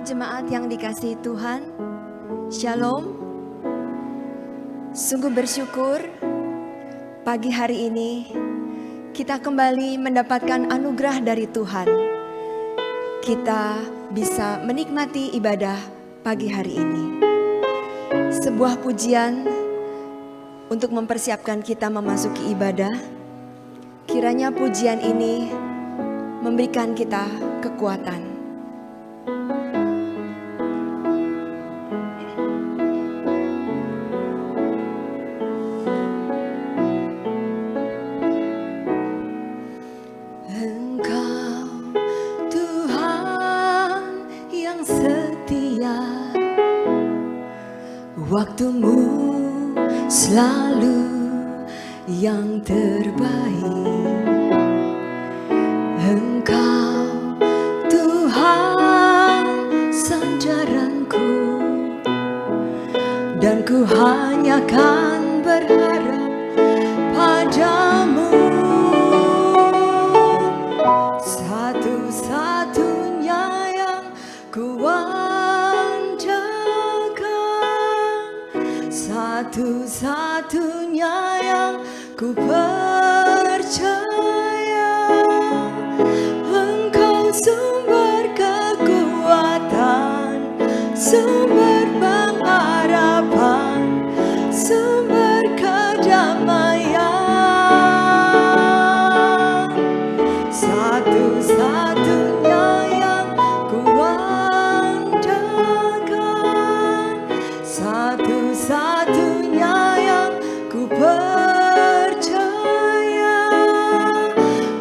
jemaat yang dikasihi Tuhan, Shalom. Sungguh bersyukur pagi hari ini kita kembali mendapatkan anugerah dari Tuhan. Kita bisa menikmati ibadah pagi hari ini. Sebuah pujian untuk mempersiapkan kita memasuki ibadah. Kiranya pujian ini memberikan kita kekuatan. Waktumu selalu yang terbaik. Engkau Tuhan sandaranku, dan ku hanya kan berharap padamu. Satu-satunya yang kuat, satu-satunya yang ku percaya. Engkau sumber kekuatan, sumber pengharapan, sumber kedamaian. Satu-satunya yang ku andalkan, satu-satunya yang ku percaya.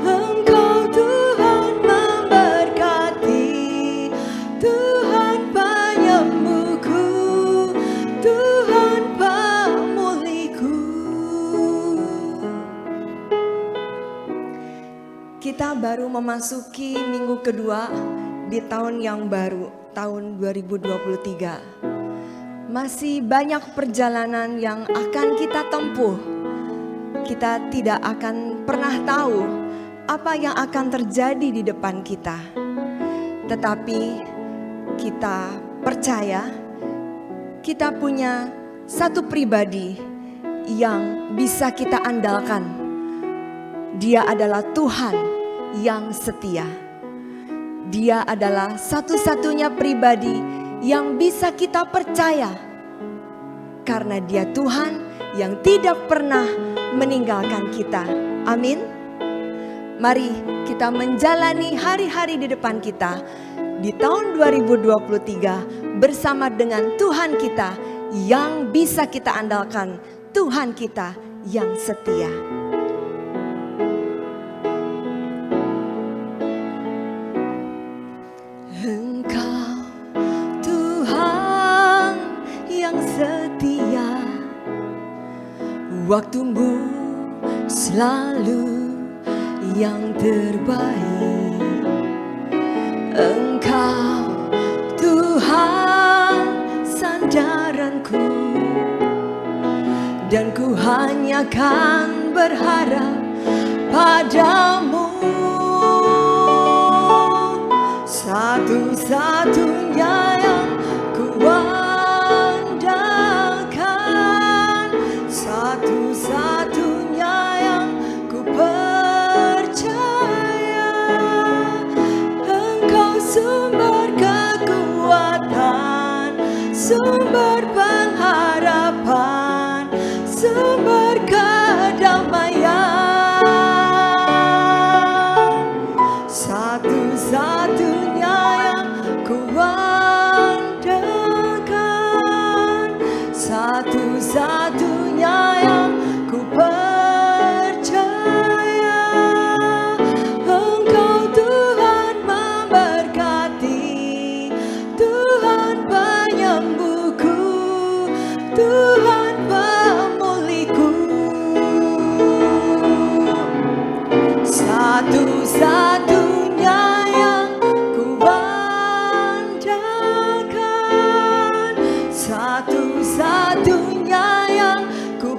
Engkau Tuhan memberkati, Tuhan penyembuhku, Tuhan pemulihku. Kita baru memasuki minggu kedua di tahun yang baru, tahun 2023. Masih banyak perjalanan yang akan kita tempuh. Kita tidak akan pernah tahu apa yang akan terjadi di depan kita. Tetapi kita percaya kita punya satu pribadi yang bisa kita andalkan. Dia adalah Tuhan yang setia. Dia adalah satu-satunya pribadi yang bisa kita percaya, karena Dia Tuhan yang tidak pernah meninggalkan kita. Amin. Mari kita menjalani hari-hari di depan kita di tahun 2023 bersama dengan Tuhan kita yang bisa kita andalkan, Tuhan kita yang setia. Setia, waktumu selalu yang terbaik. Engkau Tuhan sandaranku, dan ku hanya kan berharap padamu. Satu-satunya yang kuat, satu-satunya yang ku percaya. Engkau sumber kekuatan, sumber pengharapan, sumber kedamaian. Satu-satunya yang ku andalkan, satu-satunya yang ku percaya. Engkau Tuhan memberkati, Tuhan penyembuhku, Tuhan pemulihku. Satu-satunya yang ku andalkan, satu-satunya yang ku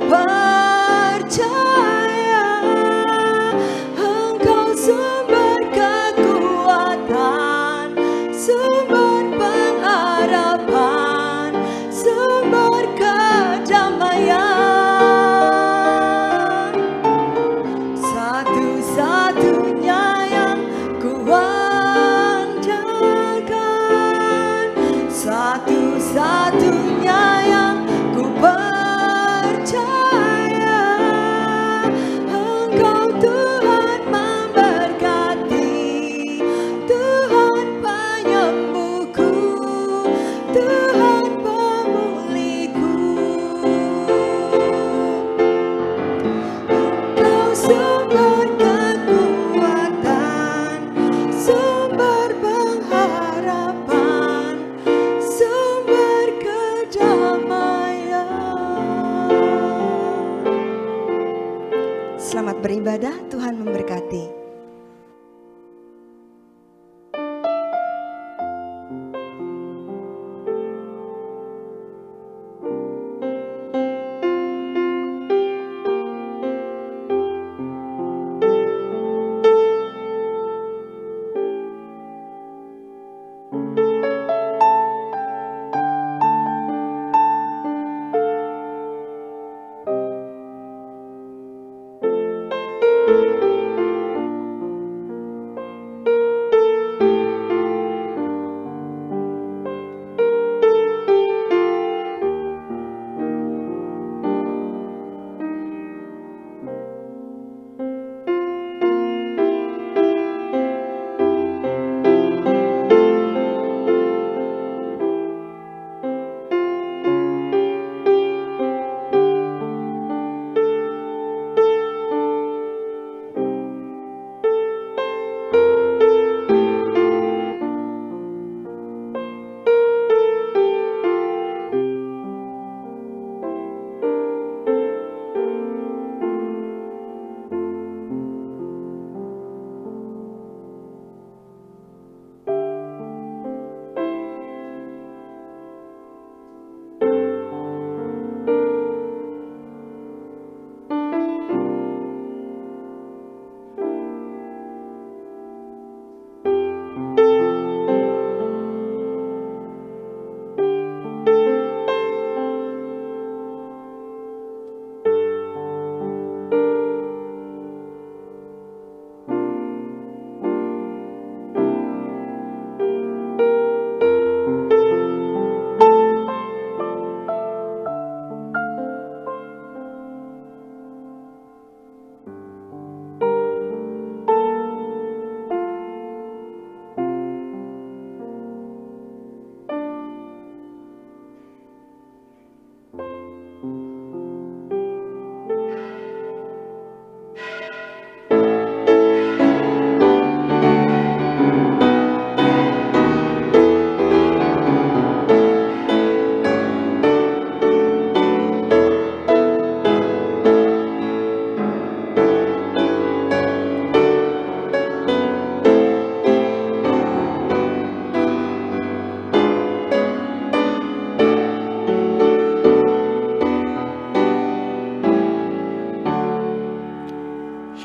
Selamat beribadah, Tuhan memberkati.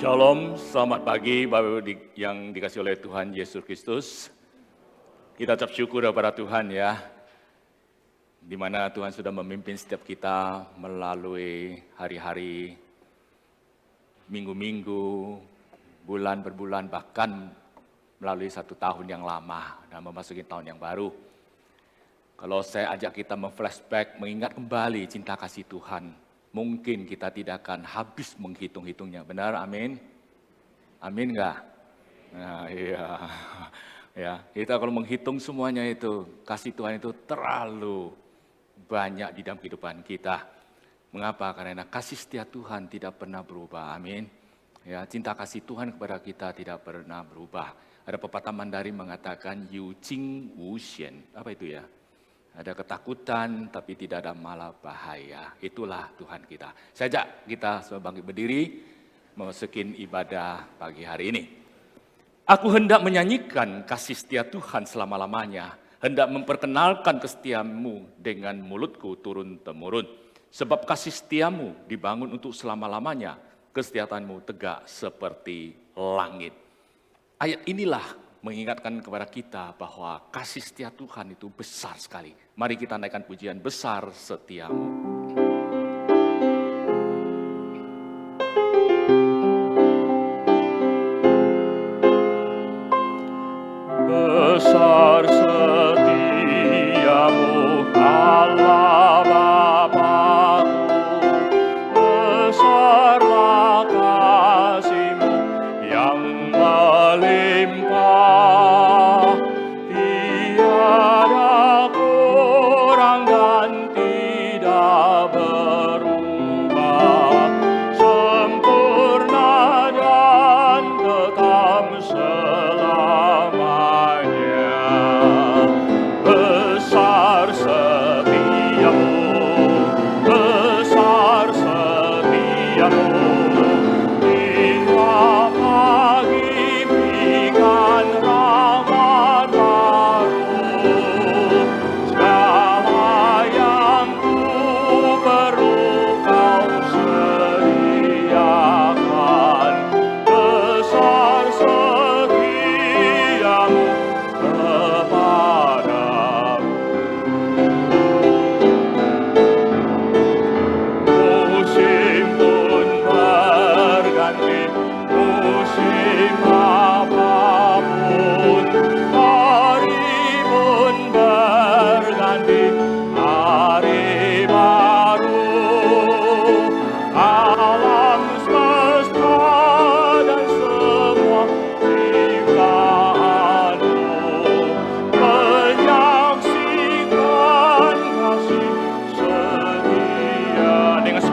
Shalom, selamat pagi Bapak Ibu yang dikasih oleh Tuhan Yesus Kristus. Kita ucap syukur kepada Tuhan ya, di mana Tuhan sudah memimpin setiap kita melalui hari-hari, minggu-minggu, bulan per bulan, bahkan melalui 1 tahun yang lama dan memasuki tahun yang baru. Kalau saya ajak kita memflashback, mengingat kembali cinta kasih Tuhan, mungkin kita tidak akan habis menghitung-hitungnya. Benar, amin? Amin enggak? Nah, iya. Ya, kita kalau menghitung semuanya itu, kasih Tuhan itu terlalu banyak di dalam kehidupan kita. Mengapa? Karena kasih setia Tuhan tidak pernah berubah. Amin. Ya, cinta kasih Tuhan kepada kita tidak pernah berubah. Ada pepatah Mandarin mengatakan yu jing wu xian. Apa itu ya? Ada ketakutan tapi tidak ada malah bahaya. Itulah Tuhan kita. Saya ajak kita semua bangkit berdiri memasukin ibadah pagi hari ini. Aku hendak menyanyikan kasih setia Tuhan selama-lamanya. Hendak memperkenalkan kesetiamu dengan mulutku turun-temurun. Sebab kasih setiamu dibangun untuk selama-lamanya. Kesetiaanmu tegak seperti langit. Ayat inilah mengingatkan kepada kita bahwa kasih setia Tuhan itu besar sekali. Mari kita naikkan pujian besar setiamu. Besar setiamu Allah Bapa-Ku, besarlah kasih-Mu yang melimpah. Tiada kurang dan tidak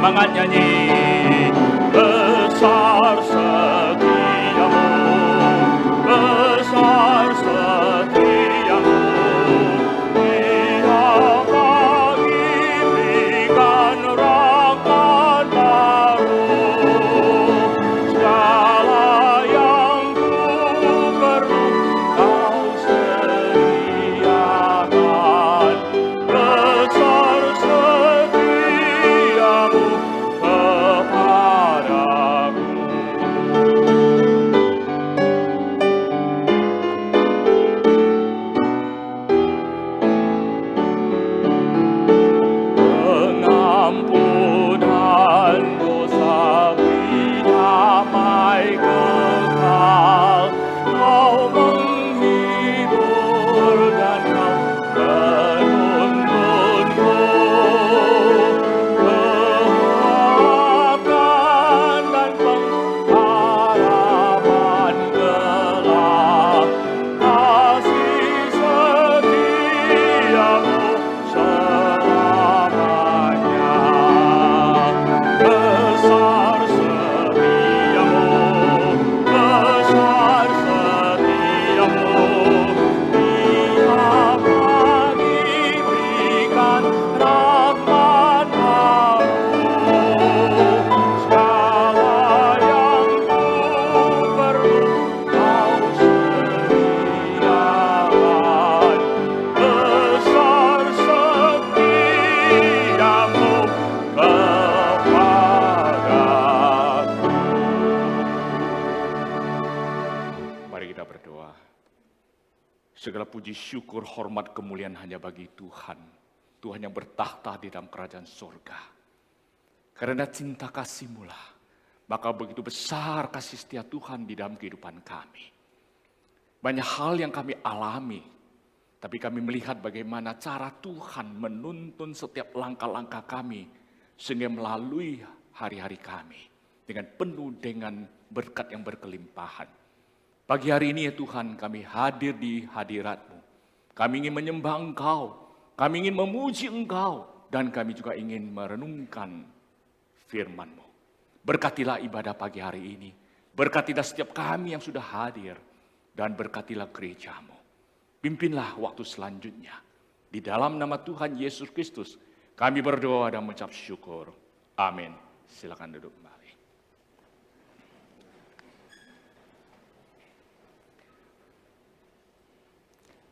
semangat nyanyi. Besar setiamu, besar setiamu, Dia bagi berikan rahmat baru. Segala yang ku perlu Kau sediakan. Besar setiamu kepadaku. Pengampunan dosa beri damai kekal. Kau menghibur dan Kau menuntunku. Kekuatan dan pengharapan gelap, kasih setiamu selamanya. Besar setiamu, besar setiamu, Dia bagi berikan rahmat baru. Segala yang ku perlu Kau sediakan. Besar setiamu kepadaku. Mari kita berdoa. Segala puji, syukur, hormat, kemuliaan hanya bagi Tuhan. Tuhan yang bertakhta di dalam kerajaan surga. Karena cinta kasih-Mu lah, maka begitu besar kasih setia Tuhan di dalam kehidupan kami. Banyak hal yang kami alami, tapi kami melihat bagaimana cara Tuhan menuntun setiap langkah-langkah kami, sehingga melalui hari-hari kami dengan penuh dengan berkat yang berkelimpahan. Pagi hari ini ya Tuhan, kami hadir di hadirat-Mu. Kami ingin menyembah Engkau, kami ingin memuji Engkau, dan kami juga ingin merenungkan firman-Mu. Berkatilah ibadah pagi hari ini, berkatilah setiap kami yang sudah hadir, dan berkatilah gereja-Mu. Pimpinlah waktu selanjutnya. Di dalam nama Tuhan Yesus Kristus, kami berdoa dan mengucap syukur. Amin. Silakan duduk kembali.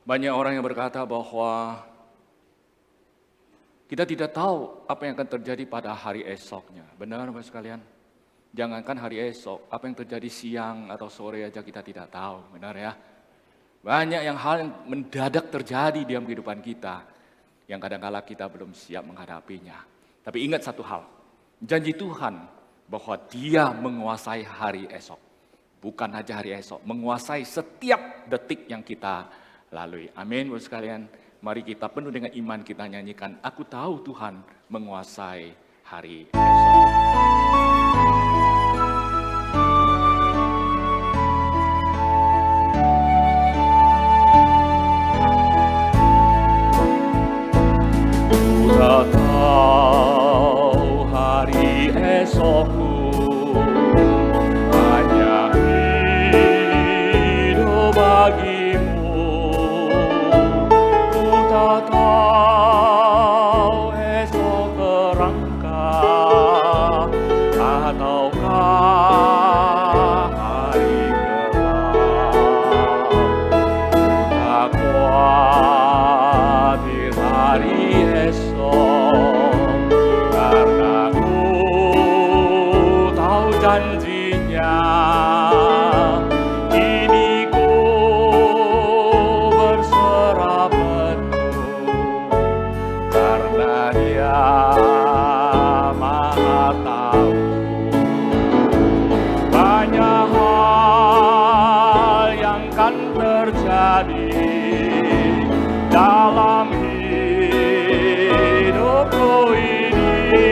Banyak orang yang berkata bahwa kita tidak tahu apa yang akan terjadi pada hari esoknya. Benar Bapak sekalian? Jangankan hari esok, apa yang terjadi siang atau sore aja kita tidak tahu. Benar ya? Banyak hal yang mendadak terjadi di dalam kehidupan kita, yang kadang-kala kita belum siap menghadapinya. Tapi ingat satu hal, janji Tuhan bahwa Dia menguasai hari esok. Bukan saja hari esok, menguasai setiap detik yang kita lalui. Amin, Bapak sekalian. Mari kita penuh dengan iman kita nyanyikan, aku tahu Tuhan menguasai hari esok. Ku tak tahu hari esokku, hanya hidup bagimu. Ku tak tahu esok terangkat ataukah hari gelap. Ku tak khawatir hari esok, karena ku tahu janjinya. Kini ku berserah penuh, karena Dia Maha Tahu. Banyak hal yang kan terjadi dalam hidupku ini.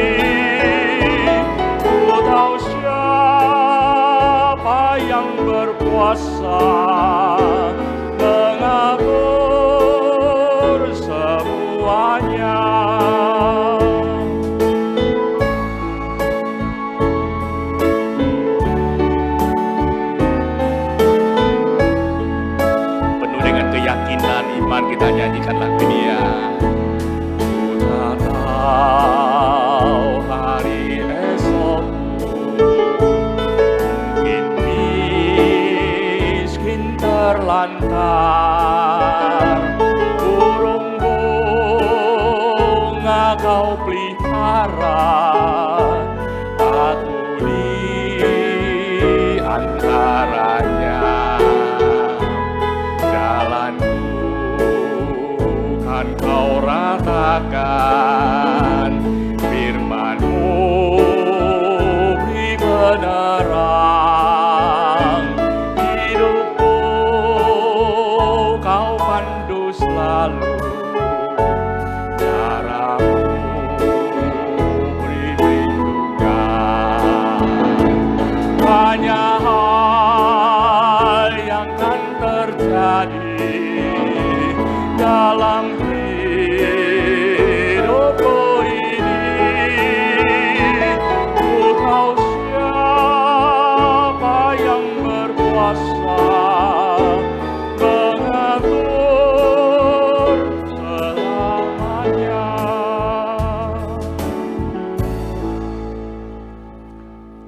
Ku tahu siapa yang berkuasa mengatur semuanya.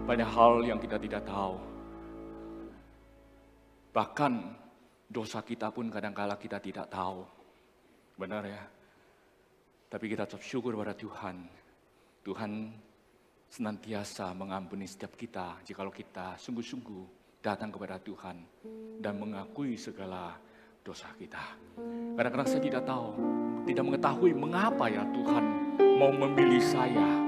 Banyak hal yang kita tidak tahu. Bahkan dosa kita pun kadang-kala kita tidak tahu. Benar ya? Tapi kita tetap syukur pada Tuhan. Tuhan senantiasa mengampuni setiap kita jikalau kita sungguh-sungguh datang kepada Tuhan dan mengakui segala dosa kita. Kadang-kadang saya tidak tahu, tidak mengetahui mengapa ya Tuhan mau memilih saya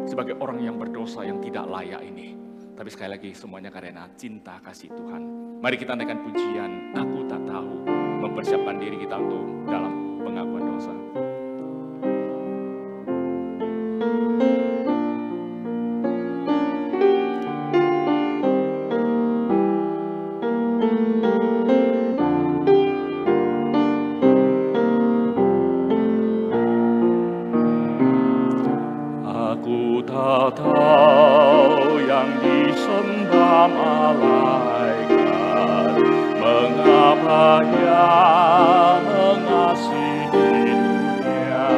sebagai orang yang berdosa yang tidak layak ini. Tapi sekali lagi semuanya karena cinta kasih Tuhan. Mari kita naikkan pujian, aku tak tahu, mempersiapkan diri kita untuk dalam pengakuan dosa. Aku tak tahu yang disembah malaikat, mengapa ia mengasihi dunia,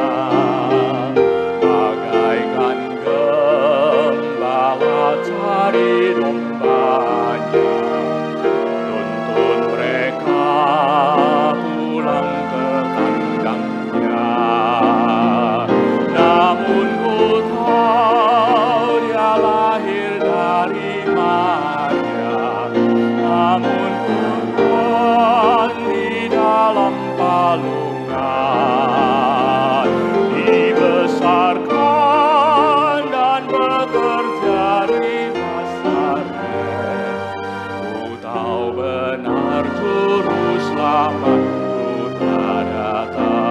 bagaikan gembala cari dombanya, tuntun mereka pulang ke kandangnya. Namun ku tahu dia lahir dari Maria, namun bukan di dalam palungan, dibesarkan dan bekerja di Nazaret. Ku tahu benar juru selamatku telah datang.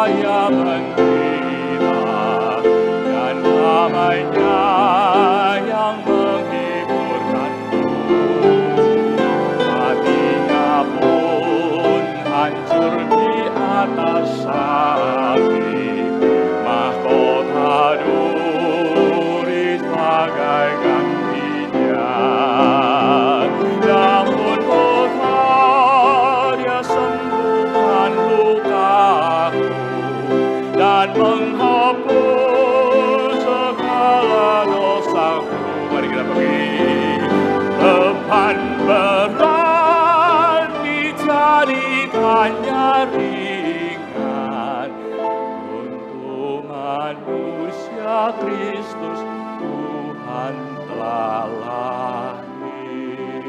Ia menderita dan damainya yang menghiburkanku. Hatinya pun hancur di atas salib, mahkota duri sebagai gantinya. Namun dia sembuhkan lukaku dan menghapus segala dosaku. Mari kita pergi. Beban berat dijadikannya ringan untuk manusia Kristus Tuhan telah lahir.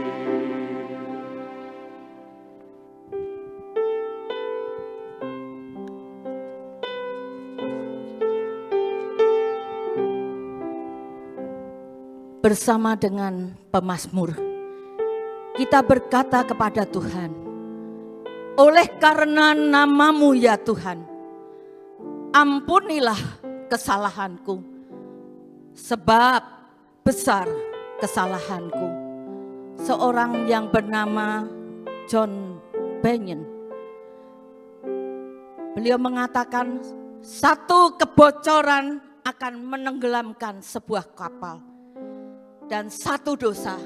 Bersama dengan pemazmur, kita berkata kepada Tuhan, oleh karena nama-Mu ya Tuhan, ampunilah kesalahanku, sebab besar kesalahanku. Seorang yang bernama John Bunyan, beliau mengatakan satu kebocoran akan menenggelamkan sebuah kapal. Dan satu dosa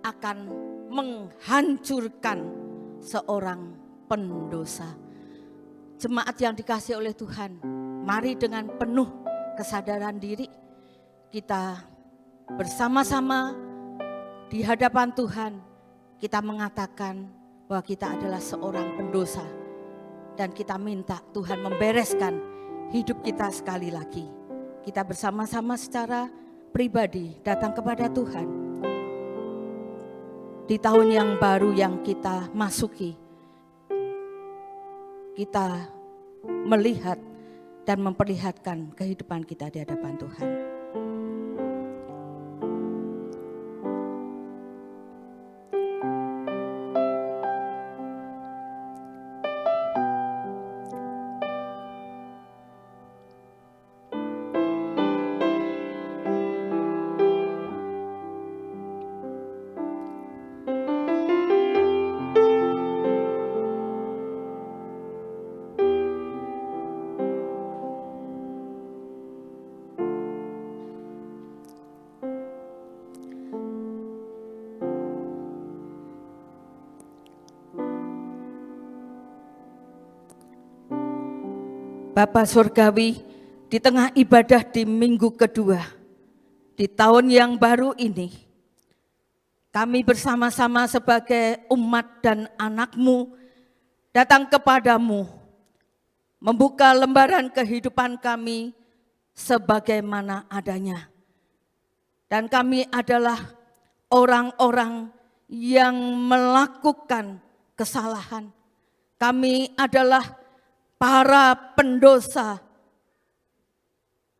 akan menghancurkan seorang pendosa. Jemaat yang dikasihi oleh Tuhan, mari dengan penuh kesadaran diri kita bersama-sama di hadapan Tuhan, kita mengatakan bahwa kita adalah seorang pendosa dan kita minta Tuhan membereskan hidup kita sekali lagi. Kita bersama-sama secara pribadi datang kepada Tuhan di tahun yang baru yang kita masuki. Kita melihat dan memperlihatkan kehidupan kita di hadapan Tuhan. Bapa Surgawi, di tengah ibadah di minggu kedua, di tahun yang baru ini, kami bersama-sama sebagai umat dan anak-Mu datang kepadamu, membuka lembaran kehidupan kami sebagaimana adanya. Dan kami adalah orang-orang yang melakukan kesalahan. Kami adalah para pendosa.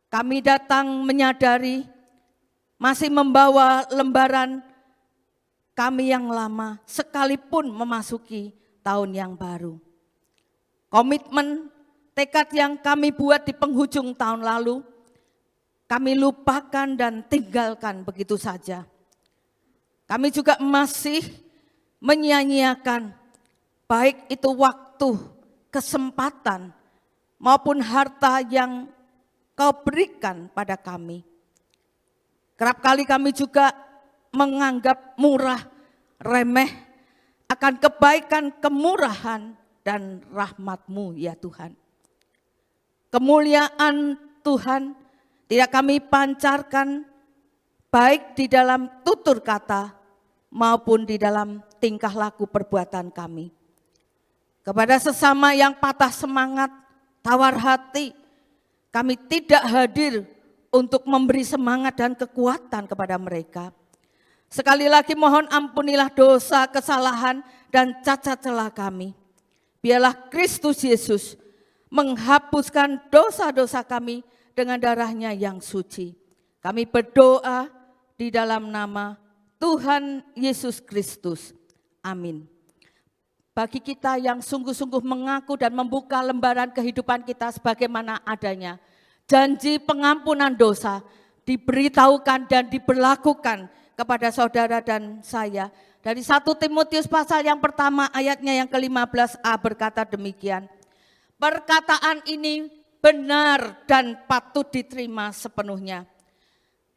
Kami datang menyadari masih membawa lembaran kami yang lama sekalipun memasuki tahun yang baru. Komitmen, tekad yang kami buat di penghujung tahun lalu, kami lupakan dan tinggalkan begitu saja. Kami juga masih menyia-nyiakan baik itu waktu, kesempatan, maupun harta yang Kau berikan pada kami. Kerap kali kami juga menganggap murah, remeh akan kebaikan, kemurahan, dan rahmat-Mu ya Tuhan. Kemuliaan Tuhan tidak kami pancarkan baik di dalam tutur kata maupun di dalam tingkah laku perbuatan kami. Kepada sesama yang patah semangat, tawar hati, kami tidak hadir untuk memberi semangat dan kekuatan kepada mereka. Sekali lagi mohon ampunilah dosa, kesalahan, dan cacat celah kami. Biarlah Kristus Yesus menghapuskan dosa-dosa kami dengan darah-Nya yang suci. Kami berdoa di dalam nama Tuhan Yesus Kristus. Amin. Bagi kita yang sungguh-sungguh mengaku dan membuka lembaran kehidupan kita sebagaimana adanya, janji pengampunan dosa diberitahukan dan diberlakukan kepada saudara dan saya. Dari 1 Timotius pasal yang pertama ayatnya yang ke-15a berkata demikian. Perkataan ini benar dan patut diterima sepenuhnya.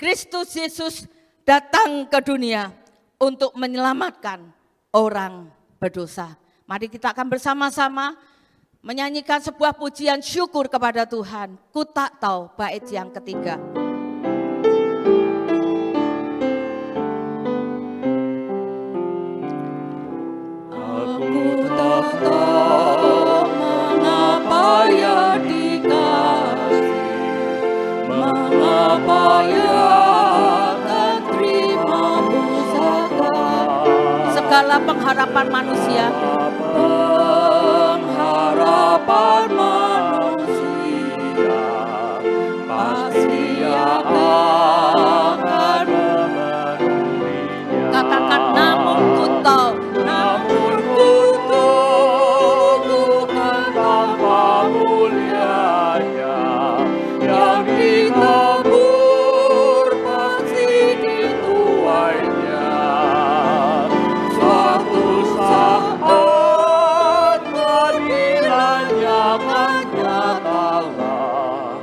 Kristus Yesus datang ke dunia untuk menyelamatkan orang berdosa. Mari kita akan bersama-sama menyanyikan sebuah pujian syukur kepada Tuhan. Ku tak tahu, bait yang ketiga. Aku tak tahu mengapa ya dikasih, mengapa ya akan terima pusaka. Segala pengharapan manusia, pengharapan manusia pasti akan memenuhinya. Katakan namun ku tahu, namun ku tahu Tuhan tanpa mulianya yang ditabur pasti dituainya. Suatu saat keadilannya akan nyatalah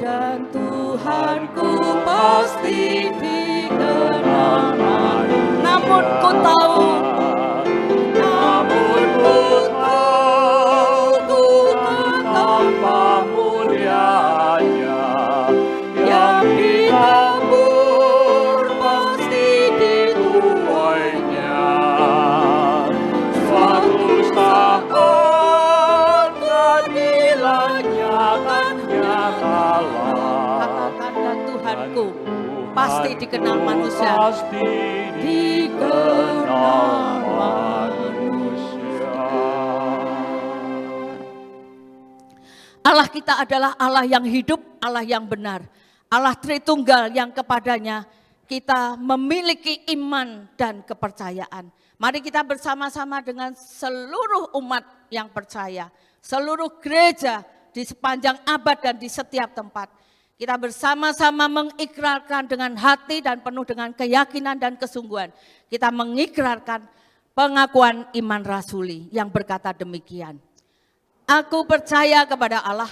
dan Tuhanku pasti dikenang. Namun ku tahu, namun ku tahu Tuhan tanpa mulianya yang ditabur pasti dituainya. Suatu saat keadilannya akan nyatalah. Katakan dan Tuhanku pasti dikenal manusia. Pasti dikenal manusia. Allah kita adalah Allah yang hidup, Allah yang benar. Allah Tritunggal yang kepadanya kita memiliki iman dan kepercayaan. Mari kita bersama-sama dengan seluruh umat yang percaya, seluruh gereja di sepanjang abad dan di setiap tempat. Kita bersama-sama mengikrarkan dengan hati dan penuh dengan keyakinan dan kesungguhan. Kita mengikrarkan pengakuan iman rasuli yang berkata demikian. Aku percaya kepada Allah,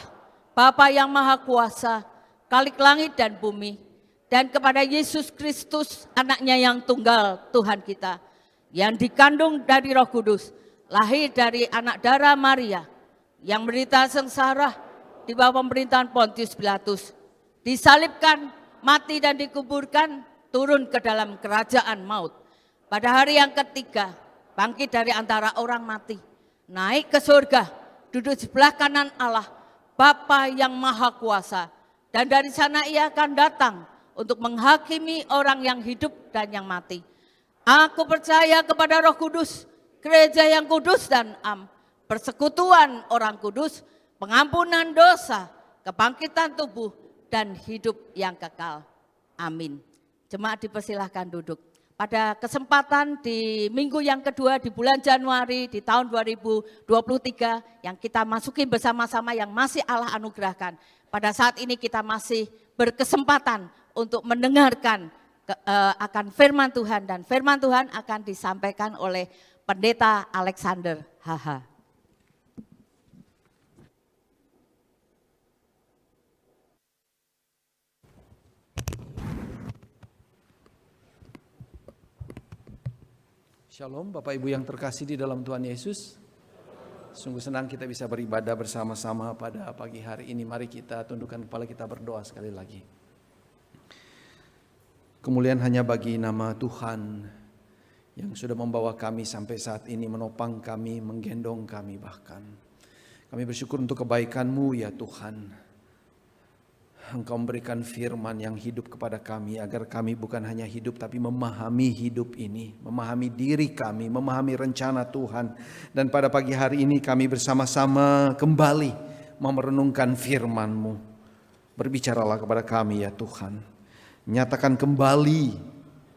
Bapa yang Maha Kuasa, Khalik langit dan bumi, dan kepada Yesus Kristus, anaknya yang tunggal Tuhan kita, yang dikandung dari Roh Kudus, lahir dari anak darah Maria, yang menderita sengsara, di bawah pemerintahan Pontius Pilatus. Disalibkan, mati dan dikuburkan, turun ke dalam kerajaan maut. Pada hari yang ketiga, bangkit dari antara orang mati, naik ke surga, duduk sebelah kanan Allah, Bapa yang Maha Kuasa. Dan dari sana ia akan datang untuk menghakimi orang yang hidup dan yang mati. Aku percaya kepada Roh Kudus, gereja yang kudus dan am, persekutuan orang kudus, pengampunan dosa, kebangkitan tubuh, dan hidup yang kekal. Amin. Jemaat dipersilahkan duduk. Pada kesempatan di minggu yang kedua di bulan Januari di tahun 2023 yang kita masuki bersama-sama, yang masih Allah anugerahkan. Pada saat ini kita masih berkesempatan untuk mendengarkan akan firman Tuhan, dan firman Tuhan akan disampaikan oleh Pendeta Alexander HH. Shalom Bapak Ibu yang terkasih di dalam Tuhan Yesus. Sungguh senang kita bisa beribadah bersama-sama pada pagi hari ini. Mari kita tundukkan kepala, kita berdoa sekali lagi. Kemuliaan hanya bagi nama Tuhan yang sudah membawa kami sampai saat ini, menopang kami, menggendong kami bahkan. Kami bersyukur untuk kebaikan-Mu ya Tuhan. Engkau memberikan firman yang hidup kepada kami agar kami bukan hanya hidup tapi memahami hidup ini, memahami diri kami, memahami rencana Tuhan. Dan pada pagi hari ini kami bersama-sama kembali merenungkan firman-Mu. Berbicaralah kepada kami ya Tuhan. Nyatakan kembali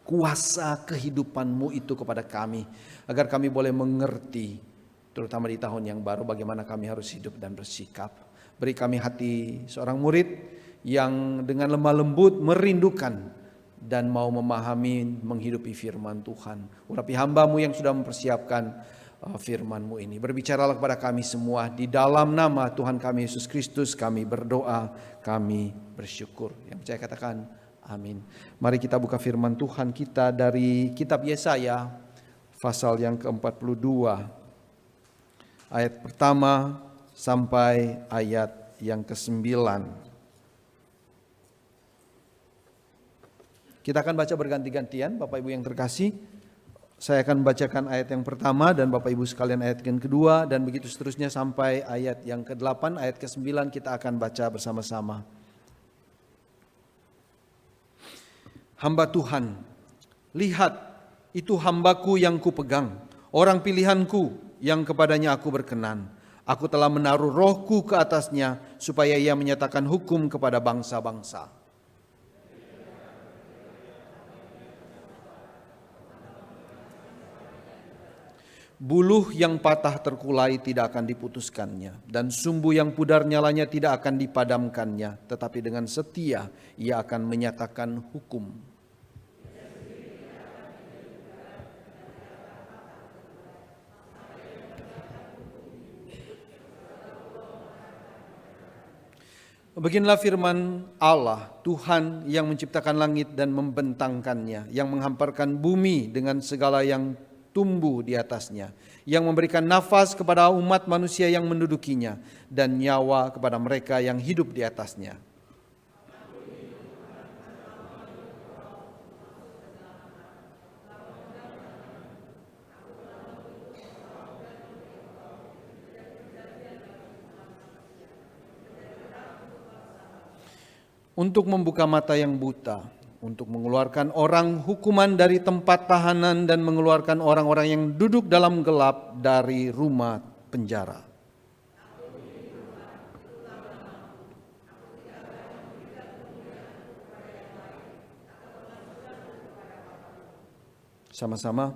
kuasa kehidupan-Mu itu kepada kami agar kami boleh mengerti, terutama di tahun yang baru, bagaimana kami harus hidup dan bersikap. Beri kami hati seorang murid yang dengan lemah lembut merindukan dan mau memahami, menghidupi firman Tuhan. Urapi hamba-Mu yang sudah mempersiapkan firman-Mu ini. Berbicaralah kepada kami semua, di dalam nama Tuhan kami Yesus Kristus kami berdoa, kami bersyukur. Yang percaya katakan amin. Mari kita buka firman Tuhan kita dari kitab Yesaya pasal yang ke-42 ayat pertama sampai ayat yang ke-9. Kita akan baca berganti-gantian, Bapak Ibu yang terkasih. Saya akan bacakan ayat yang pertama dan Bapak Ibu sekalian ayat yang kedua, dan begitu seterusnya sampai ayat yang ke-8, ayat ke-9 kita akan baca bersama-sama. Hamba Tuhan, lihat itu hambaku yang kupegang, orang pilihanku yang kepadanya aku berkenan. Aku telah menaruh rohku ke atasnya supaya ia menyatakan hukum kepada bangsa-bangsa. Buluh yang patah terkulai tidak akan diputuskannya, dan sumbu yang pudar nyalanya tidak akan dipadamkannya, tetapi dengan setia ia akan menyatakan hukum. Beginilah firman Allah, Tuhan yang menciptakan langit dan membentangkannya, yang menghamparkan bumi dengan segala yang tumbuh di atasnya, yang memberikan nafas kepada umat manusia yang mendudukinya, dan nyawa kepada mereka yang hidup di atasnya. Untuk membuka mata yang buta, untuk mengeluarkan orang hukuman dari tempat tahanan, dan mengeluarkan orang-orang yang duduk dalam gelap dari rumah penjara. Sama-sama,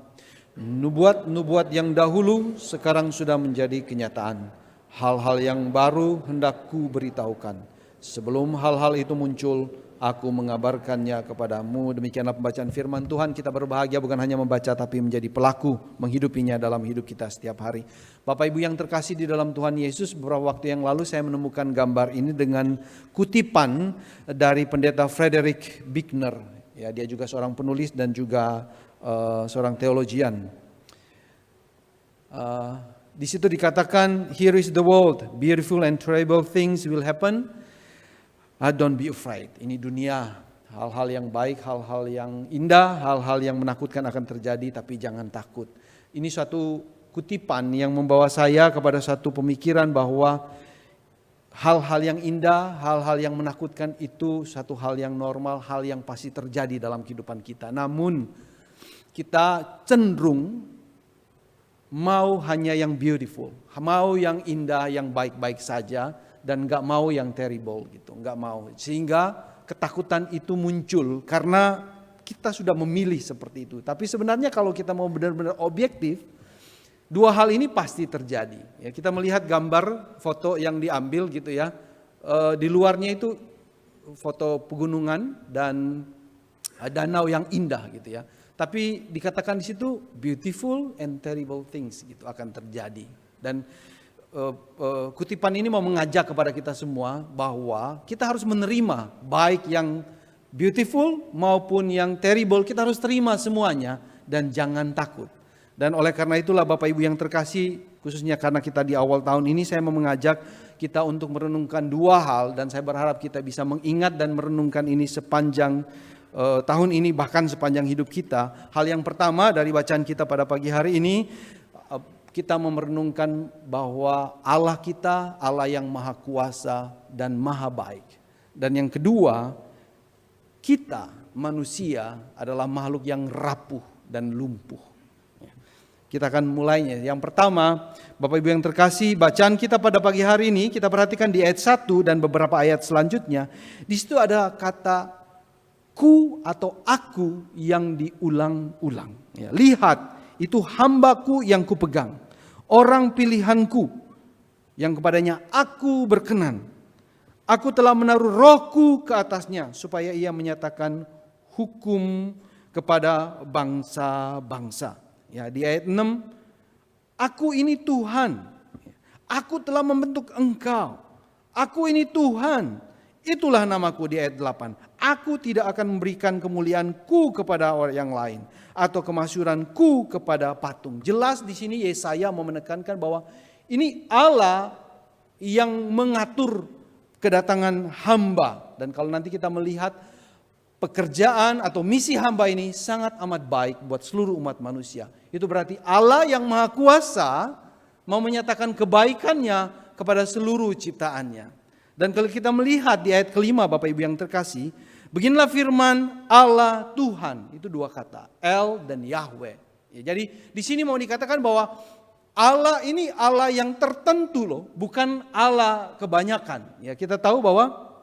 nubuat-nubuat yang dahulu sekarang sudah menjadi kenyataan. Hal-hal yang baru hendak ku beritahukan. Sebelum hal-hal itu muncul, aku mengabarkannya kepadamu. Demikianlah pembacaan firman Tuhan. Kita berbahagia bukan hanya membaca tapi menjadi pelaku, menghidupinya dalam hidup kita setiap hari. Bapak Ibu yang terkasih di dalam Tuhan Yesus, beberapa waktu yang lalu saya menemukan gambar ini dengan kutipan dari Pendeta Frederick Buechner. Ya, dia juga seorang penulis dan juga seorang teologian. Di situ dikatakan, here is the world, beautiful and terrible things will happen. Don't be afraid. Ini dunia, hal-hal yang baik, hal-hal yang indah, hal-hal yang menakutkan akan terjadi, tapi jangan takut. Ini suatu kutipan yang membawa saya kepada satu pemikiran bahwa hal-hal yang indah, hal-hal yang menakutkan itu satu hal yang normal, hal yang pasti terjadi dalam kehidupan kita. Namun kita cenderung mau hanya yang beautiful, mau yang indah, yang baik-baik saja, dan gak mau yang terrible gitu, gak mau. Sehingga ketakutan itu muncul karena kita sudah memilih seperti itu. Tapi sebenarnya kalau kita mau benar-benar objektif, dua hal ini pasti terjadi. Ya, kita melihat gambar foto yang diambil gitu ya, di luarnya itu foto pegunungan dan danau yang indah gitu ya. Tapi dikatakan di situ beautiful and terrible things gitu akan terjadi. Dan kutipan ini mau mengajak kepada kita semua bahwa kita harus menerima baik yang beautiful maupun yang terrible, kita harus terima semuanya dan jangan takut. Dan oleh karena itulah Bapak Ibu yang terkasih, khususnya karena kita di awal tahun ini, saya mau mengajak kita untuk merenungkan dua hal, dan saya berharap kita bisa mengingat dan merenungkan ini sepanjang tahun ini, bahkan sepanjang hidup kita. Hal yang pertama dari bacaan kita pada pagi hari ini, kita merenungkan bahwa Allah kita Allah yang maha kuasa dan maha baik. Dan yang kedua, kita manusia adalah makhluk yang rapuh dan lumpuh. Kita akan mulainya. Yang pertama, Bapak Ibu yang terkasih, bacaan kita pada pagi hari ini kita perhatikan di ayat 1 dan beberapa ayat selanjutnya. Di situ ada kata ku atau aku yang diulang-ulang. Ya, lihat, itu hambaku yang kupegang, orang pilihanku yang kepadanya aku berkenan. Aku telah menaruh rohku ke atasnya supaya ia menyatakan hukum kepada bangsa-bangsa. Ya, di ayat 6, aku ini Tuhan, aku telah membentuk engkau, aku ini Tuhan, itulah namaku. Di ayat 8, aku tidak akan memberikan kemuliaanku kepada orang yang lain atau kemasyhuranku kepada patung. Jelas di sini Yesaya mau menekankan bahwa ini Allah yang mengatur kedatangan hamba. Dan kalau nanti kita melihat pekerjaan atau misi hamba ini sangat amat baik buat seluruh umat manusia. Itu berarti Allah yang maha kuasa mau menyatakan kebaikannya kepada seluruh ciptaannya. Dan kalau kita melihat di ayat kelima Bapak Ibu yang terkasih, beginilah firman Allah Tuhan. Itu dua kata, El dan Yahweh. Ya, jadi di sini mau dikatakan bahwa Allah ini Allah yang tertentu loh, bukan Allah kebanyakan. Ya, kita tahu bahwa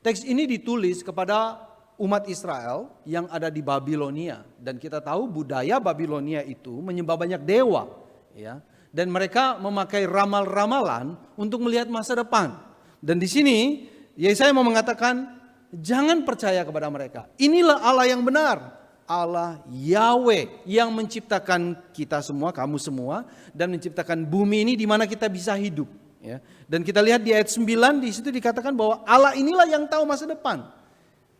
teks ini ditulis kepada umat Israel yang ada di Babilonia, dan kita tahu budaya Babilonia itu menyembah banyak dewa, ya, dan mereka memakai ramal-ramalan untuk melihat masa depan. Dan di sini Yesaya mau mengatakan jangan percaya kepada mereka. Inilah Allah yang benar, Allah Yahweh yang menciptakan kita semua, kamu semua, dan menciptakan bumi ini di mana kita bisa hidup. Ya. Dan kita lihat di ayat 9 di situ dikatakan bahwa Allah inilah yang tahu masa depan.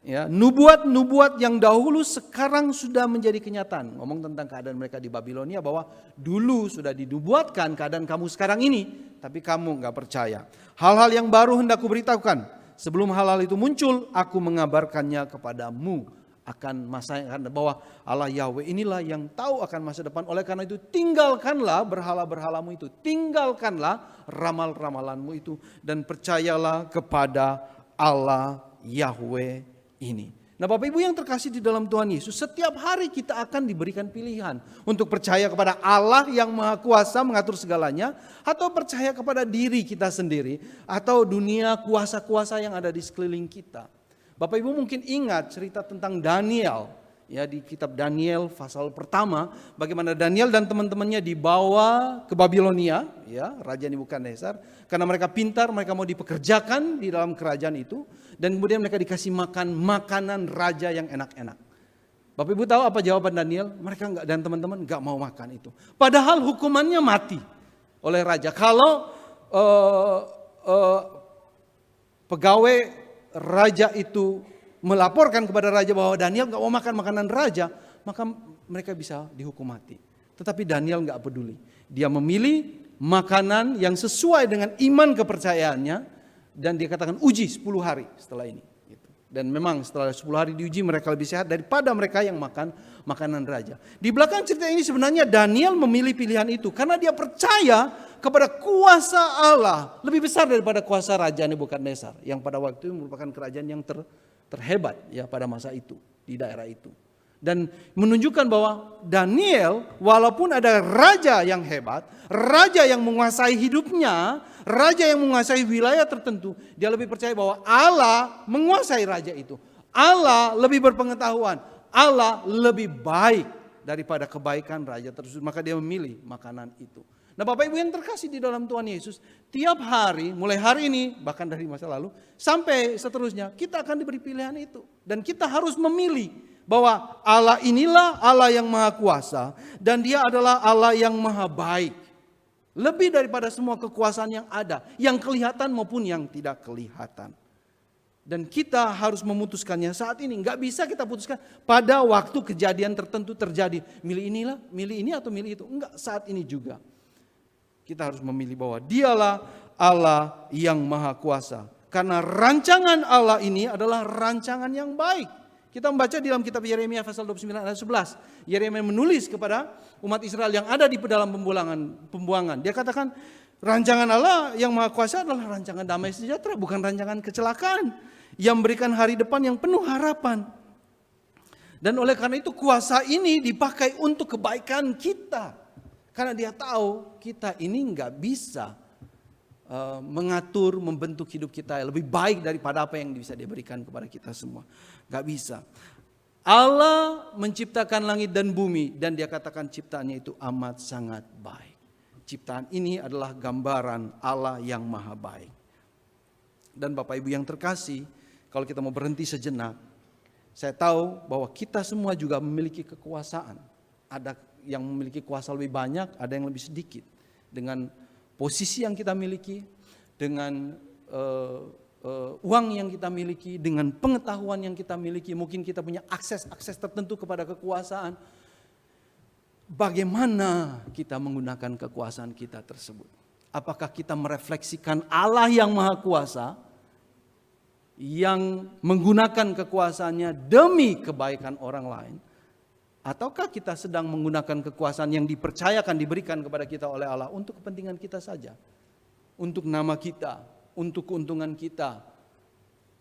Ya, nubuat-nubuat yang dahulu sekarang sudah menjadi kenyataan. Ngomong tentang keadaan mereka di Babilonia bahwa dulu sudah dinubuatkan keadaan kamu sekarang ini, tapi kamu nggak percaya. Hal-hal yang baru hendak kuberitahukan. Sebelum hal-hal itu muncul, aku mengabarkannya kepadamu akan masa yang akan datang. Bahwa Allah Yahweh inilah yang tahu akan masa depan. Oleh karena itu tinggalkanlah berhala-berhalamu itu, tinggalkanlah ramal-ramalanmu itu, dan percayalah kepada Allah Yahweh ini. Nah Bapak Ibu yang terkasih di dalam Tuhan Yesus, setiap hari kita akan diberikan pilihan untuk percaya kepada Allah yang maha kuasa mengatur segalanya, atau percaya kepada diri kita sendiri, atau dunia kuasa-kuasa yang ada di sekeliling kita. Bapak Ibu mungkin ingat cerita tentang Daniel, ya, di kitab Daniel pasal pertama, bagaimana Daniel dan teman-temannya dibawa ke Babilonia, ya, Raja Nebukadnezar, karena mereka pintar, mereka mau dipekerjakan di dalam kerajaan itu, dan kemudian mereka dikasih makan makanan raja yang enak-enak. Bapak Ibu tahu apa jawaban Daniel? Mereka enggak, dan teman-teman enggak mau makan itu. Padahal hukumannya mati oleh raja. Kalau pegawai raja itu melaporkan kepada raja bahwa Daniel enggak mau makan makanan raja, maka mereka bisa dihukum mati. Tetapi Daniel enggak peduli. Dia memilih makanan yang sesuai dengan iman kepercayaannya, dan dia katakan uji 10 hari setelah ini. Dan memang setelah 10 hari diuji mereka lebih sehat daripada mereka yang makan makanan raja. Di belakang cerita ini sebenarnya Daniel memilih pilihan itu karena dia percaya kepada kuasa Allah lebih besar daripada kuasa Raja Nebukadnezar yang pada waktu itu merupakan kerajaan yang terhebat ya pada masa itu di daerah itu. Dan menunjukkan bahwa Daniel walaupun ada raja yang hebat, raja yang menguasai hidupnya, raja yang menguasai wilayah tertentu, dia lebih percaya bahwa Allah menguasai raja itu. Allah lebih berpengetahuan, Allah lebih baik daripada kebaikan raja tersebut. Maka dia memilih makanan itu. Nah Bapak Ibu yang terkasih di dalam Tuhan Yesus, tiap hari, mulai hari ini, bahkan dari masa lalu, sampai seterusnya, kita akan diberi pilihan itu. Dan kita harus memilih bahwa Allah inilah Allah yang maha kuasa, dan dia adalah Allah yang maha baik. Lebih daripada semua kekuasaan yang ada, yang kelihatan maupun yang tidak kelihatan. Dan kita harus memutuskannya saat ini. Nggak bisa kita putuskan pada waktu kejadian tertentu terjadi. Milih inilah, milih ini atau milih itu. Enggak, saat ini juga. Kita harus memilih bahwa dialah Allah yang maha kuasa. Karena rancangan Allah ini adalah rancangan yang baik. Kita membaca di dalam kitab Yeremia pasal 29 ayat 11. Yeremia menulis kepada umat Israel yang ada di dalam pembuangan. Dia katakan rancangan Allah yang maha kuasa adalah rancangan damai sejahtera, bukan rancangan kecelakaan. Yang memberikan hari depan yang penuh harapan. Dan oleh karena itu kuasa ini dipakai untuk kebaikan kita. Karena dia tahu kita ini nggak bisa mengatur, membentuk hidup kita lebih baik daripada apa yang bisa dia berikan kepada kita semua. Gak bisa. Allah menciptakan langit dan bumi dan dia katakan ciptaannya itu amat sangat baik. Ciptaan ini adalah gambaran Allah yang maha baik. Dan Bapak Ibu yang terkasih, kalau kita mau berhenti sejenak, saya tahu bahwa kita semua juga memiliki kekuasaan. Ada yang memiliki kuasa lebih banyak, ada yang lebih sedikit. Dengan posisi yang kita miliki, dengan uang yang kita miliki, dengan pengetahuan yang kita miliki, mungkin kita punya akses tertentu kepada kekuasaan. Bagaimana kita menggunakan kekuasaan kita tersebut? Apakah kita merefleksikan Allah yang maha kuasa, yang menggunakan kekuasaannya demi kebaikan orang lain? Ataukah kita sedang menggunakan kekuasaan yang dipercayakan, diberikan kepada kita oleh Allah untuk kepentingan kita saja? Untuk nama kita, untuk keuntungan kita,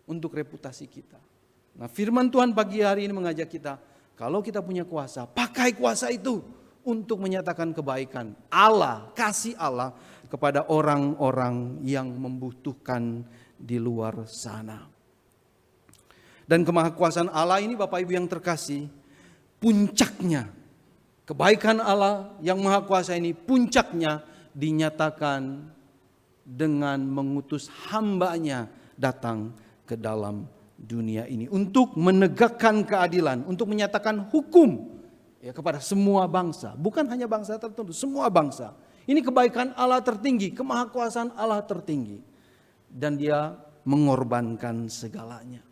untuk reputasi kita. Nah firman Tuhan pagi hari ini mengajak kita, kalau kita punya kuasa, pakai kuasa itu untuk menyatakan kebaikan Allah, kasih Allah kepada orang-orang yang membutuhkan di luar sana. Dan kemahakuasaan Allah ini Bapak Ibu yang terkasih, puncaknya, kebaikan Allah yang maha kuasa ini puncaknya dinyatakan dengan mengutus hambanya datang ke dalam dunia ini. Untuk menegakkan keadilan, untuk menyatakan hukum ya, kepada semua bangsa. Bukan hanya bangsa tertentu, semua bangsa. Ini kebaikan Allah tertinggi, kemahakuasaan Allah tertinggi. Dan dia mengorbankan segalanya.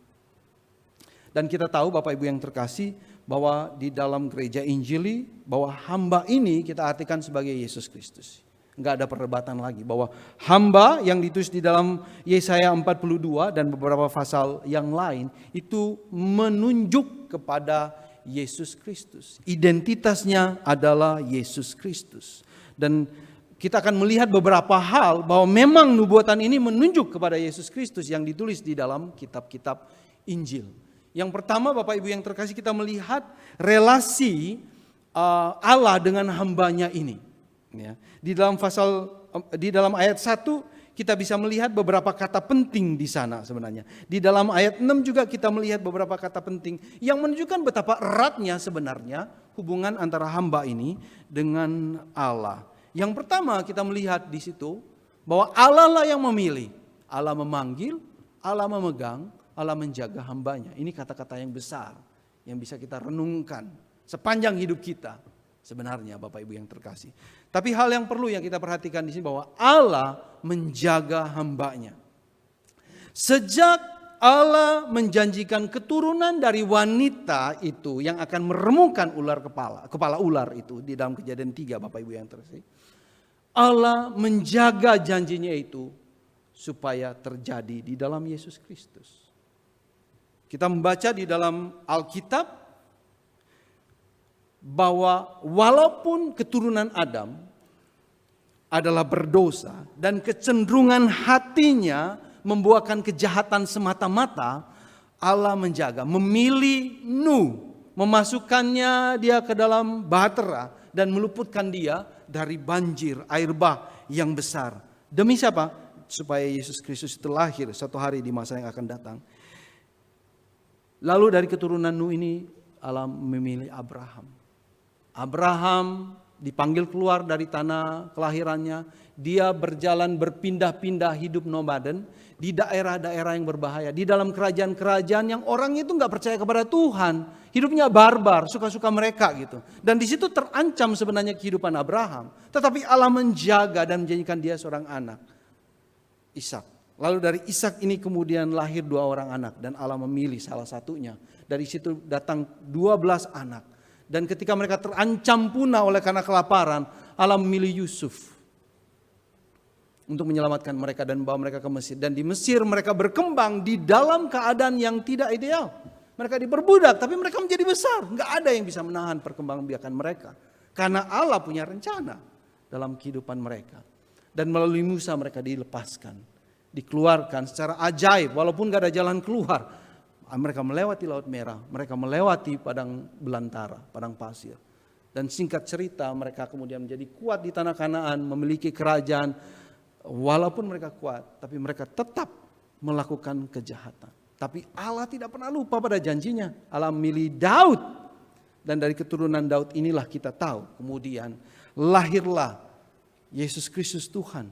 Dan kita tahu Bapak Ibu yang terkasih, bahwa di dalam gereja Injili, bahwa hamba ini kita artikan sebagai Yesus Kristus. Enggak ada perdebatan lagi bahwa hamba yang ditulis di dalam Yesaya 42 dan beberapa pasal yang lain itu menunjuk kepada Yesus Kristus. Identitasnya adalah Yesus Kristus. Dan kita akan melihat beberapa hal bahwa memang nubuatan ini menunjuk kepada Yesus Kristus yang ditulis di dalam kitab-kitab Injil. Yang pertama Bapak Ibu yang terkasih, kita melihat relasi Allah dengan hambanya ini. Ya. Di dalam ayat 1 kita bisa melihat beberapa kata penting di sana sebenarnya. Di dalam ayat 6 juga kita melihat beberapa kata penting yang menunjukkan betapa eratnya sebenarnya hubungan antara hamba ini dengan Allah. Yang pertama kita melihat di situ bahwa Allah lah yang memilih, Allah memanggil, Allah memegang, Allah menjaga hambanya. Ini kata-kata yang besar yang bisa kita renungkan sepanjang hidup kita. Sebenarnya Bapak Ibu yang terkasih. Tapi hal yang perlu yang kita perhatikan di sini bahwa Allah menjaga hambanya. Sejak Allah menjanjikan keturunan dari wanita itu yang akan meremukkan kepala ular itu di dalam Kejadian 3 Bapak Ibu yang terkasih. Allah menjaga janjinya itu supaya terjadi di dalam Yesus Kristus. Kita membaca di dalam Alkitab bahwa walaupun keturunan Adam adalah berdosa dan kecenderungan hatinya membuahkan kejahatan semata-mata, Allah menjaga, memilih Nuh, memasukkannya dia ke dalam bahtera dan meluputkan dia dari banjir air bah yang besar. Demi siapa? Supaya Yesus Kristus itu lahir satu hari di masa yang akan datang. Lalu dari keturunan Nuh ini Allah memilih Abraham. Abraham dipanggil keluar dari tanah kelahirannya. Dia berjalan berpindah-pindah hidup nomaden di daerah-daerah yang berbahaya. Di dalam kerajaan-kerajaan yang orang itu gak percaya kepada Tuhan. Hidupnya barbar, suka-suka mereka gitu. Dan di situ terancam sebenarnya kehidupan Abraham. Tetapi Allah menjaga dan menjadikan dia seorang anak. Ishak. Lalu dari Ishak ini kemudian lahir 2 orang anak. Dan Allah memilih salah satunya. Dari situ datang 12 anak. Dan ketika mereka terancam punah oleh karena kelaparan, Allah memilih Yusuf untuk menyelamatkan mereka dan membawa mereka ke Mesir. Dan di Mesir mereka berkembang di dalam keadaan yang tidak ideal. Mereka diperbudak tapi mereka menjadi besar. Nggak ada yang bisa menahan perkembangan-biakan mereka. Karena Allah punya rencana dalam kehidupan mereka. Dan melalui Musa mereka dilepaskan. Dikeluarkan secara ajaib walaupun nggak ada jalan keluar. Mereka melewati Laut Merah. Mereka melewati padang belantara, padang pasir. Dan singkat cerita mereka kemudian menjadi kuat di tanah Kanaan. Memiliki kerajaan. Walaupun mereka kuat tapi mereka tetap melakukan kejahatan. Tapi Allah tidak pernah lupa pada janjinya. Allah memilih Daud. Dan dari keturunan Daud inilah kita tahu. Kemudian lahirlah Yesus Kristus Tuhan.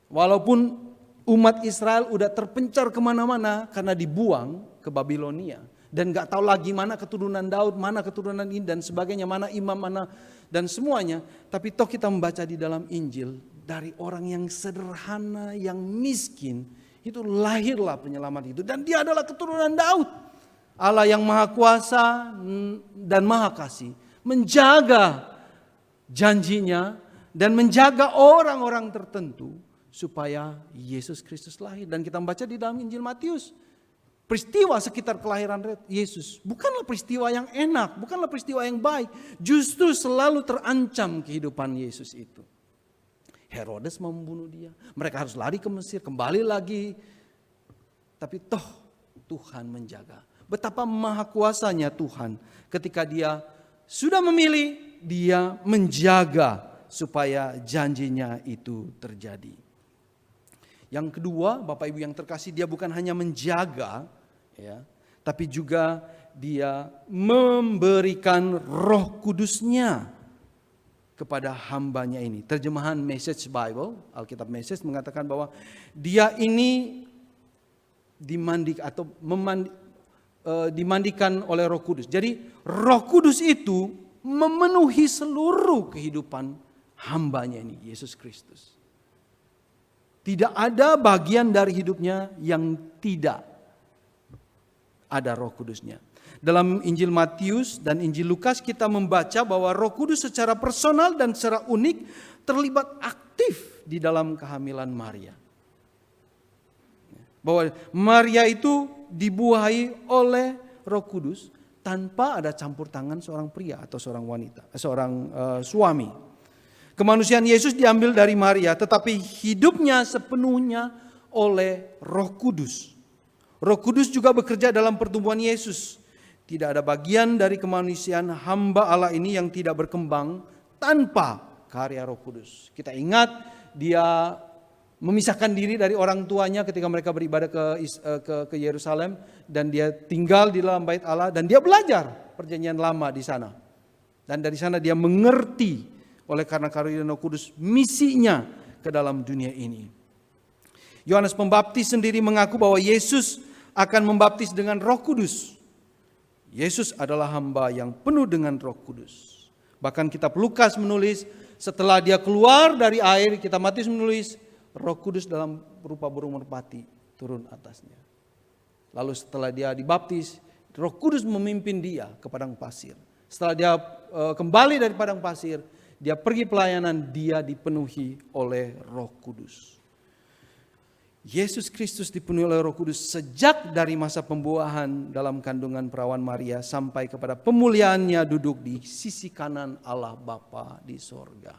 Walaupun umat Israel udah terpencar kemana-mana karena dibuang ke Babilonia. Dan gak tahu lagi mana keturunan Daud, mana keturunan ini dan sebagainya. Mana imam, mana dan semuanya. Tapi toh kita membaca di dalam Injil. Dari orang yang sederhana, yang miskin. Itu lahirlah penyelamat itu. Dan dia adalah keturunan Daud. Allah yang maha kuasa dan maha kasih. Menjaga janjinya. Dan menjaga orang-orang tertentu. Supaya Yesus Kristus lahir. Dan kita membaca di dalam Injil Matius. Peristiwa sekitar kelahiran Yesus. Bukanlah peristiwa yang enak. Bukanlah peristiwa yang baik. Justru selalu terancam kehidupan Yesus itu. Herodes mau membunuh dia. Mereka harus lari ke Mesir, kembali lagi. Tapi toh Tuhan menjaga. Betapa maha kuasanya Tuhan. Ketika dia sudah memilih, dia menjaga supaya janjinya itu terjadi. Yang kedua, Bapak Ibu yang terkasih, dia bukan hanya menjaga, ya, tapi juga dia memberikan Roh Kudusnya kepada hambanya ini. Terjemahan Message Bible, Alkitab Message mengatakan bahwa dia ini dimandikan oleh Roh Kudus. Jadi Roh Kudus itu memenuhi seluruh kehidupan hambanya ini, Yesus Kristus. Tidak ada bagian dari hidupnya yang tidak ada Roh Kudusnya. Dalam Injil Matius dan Injil Lukas kita membaca bahwa Roh Kudus secara personal dan secara unik terlibat aktif di dalam kehamilan Maria. Bahwa Maria itu dibuahi oleh Roh Kudus tanpa ada campur tangan seorang pria atau seorang wanita, seorang suami. Kemanusiaan Yesus diambil dari Maria, tetapi hidupnya sepenuhnya oleh Roh Kudus. Roh Kudus juga bekerja dalam pertumbuhan Yesus. Tidak ada bagian dari kemanusiaan hamba Allah ini yang tidak berkembang tanpa karya Roh Kudus. Kita ingat dia memisahkan diri dari orang tuanya ketika mereka beribadah ke Yerusalem. Dan dia tinggal di dalam bait Allah dan dia belajar perjanjian lama di sana. Dan dari sana dia mengerti oleh karena karya Roh Kudus misinya ke dalam dunia ini. Yohanes Pembaptis sendiri mengaku bahwa Yesus akan membaptis dengan Roh Kudus. Yesus adalah hamba yang penuh dengan Roh Kudus. Bahkan kitab Lukas menulis setelah dia keluar dari air, kitab Matius menulis Roh Kudus dalam rupa burung merpati turun atasnya. Lalu setelah dia dibaptis, Roh Kudus memimpin dia ke padang pasir. Setelah dia kembali dari padang pasir, dia pergi pelayanan, dia dipenuhi oleh Roh Kudus. Yesus Kristus dipenuhi oleh Roh Kudus sejak dari masa pembuahan dalam kandungan perawan Maria sampai kepada pemuliaannya duduk di sisi kanan Allah Bapa di sorga.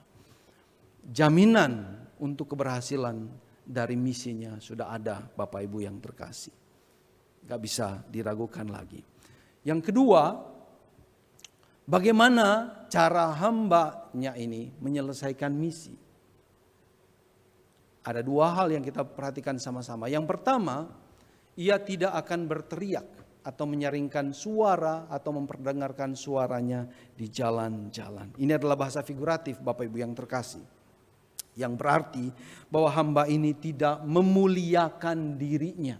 Jaminan untuk keberhasilan dari misinya sudah ada, Bapak Ibu yang terkasih. Gak bisa diragukan lagi. Yang kedua, bagaimana cara hambanya ini menyelesaikan misi? Ada dua hal yang kita perhatikan sama-sama. Yang pertama, ia tidak akan berteriak atau menyaringkan suara atau memperdengarkan suaranya di jalan-jalan. Ini adalah bahasa figuratif, Bapak Ibu yang terkasih. Yang berarti bahwa hamba ini tidak memuliakan dirinya.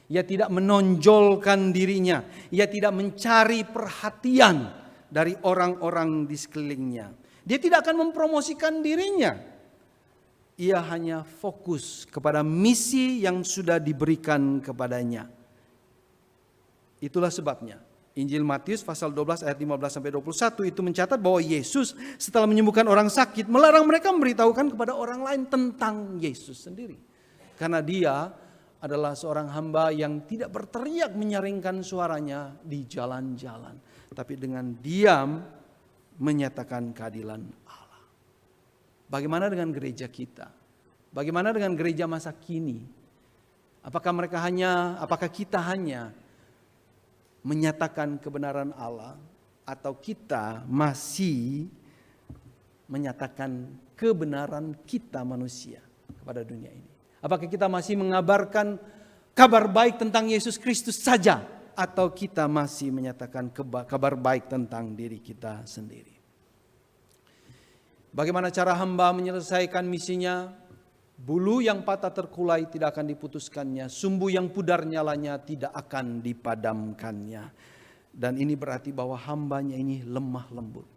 Ia tidak menonjolkan dirinya. Ia tidak mencari perhatian dari orang-orang di sekelilingnya. Dia tidak akan mempromosikan dirinya. Ia hanya fokus kepada misi yang sudah diberikan kepadanya. Itulah sebabnya Injil Matius pasal 12 ayat 15-21 itu mencatat bahwa Yesus setelah menyembuhkan orang sakit melarang mereka memberitahukan kepada orang lain tentang Yesus sendiri. Karena dia adalah seorang hamba yang tidak berteriak menyaringkan suaranya di jalan-jalan. Tapi dengan diam menyatakan keadilan Allah. Bagaimana dengan gereja kita? Bagaimana dengan gereja masa kini? Apakah kita hanya menyatakan kebenaran Allah atau kita masih menyatakan kebenaran kita manusia kepada dunia ini? Apakah kita masih mengabarkan kabar baik tentang Yesus Kristus saja atau kita masih menyatakan kabar baik tentang diri kita sendiri? Bagaimana cara hamba menyelesaikan misinya? Bulu yang patah terkulai tidak akan diputuskannya, sumbu yang pudar nyalanya tidak akan dipadamkannya. Dan ini berarti bahwa hambanya ini lemah lembut.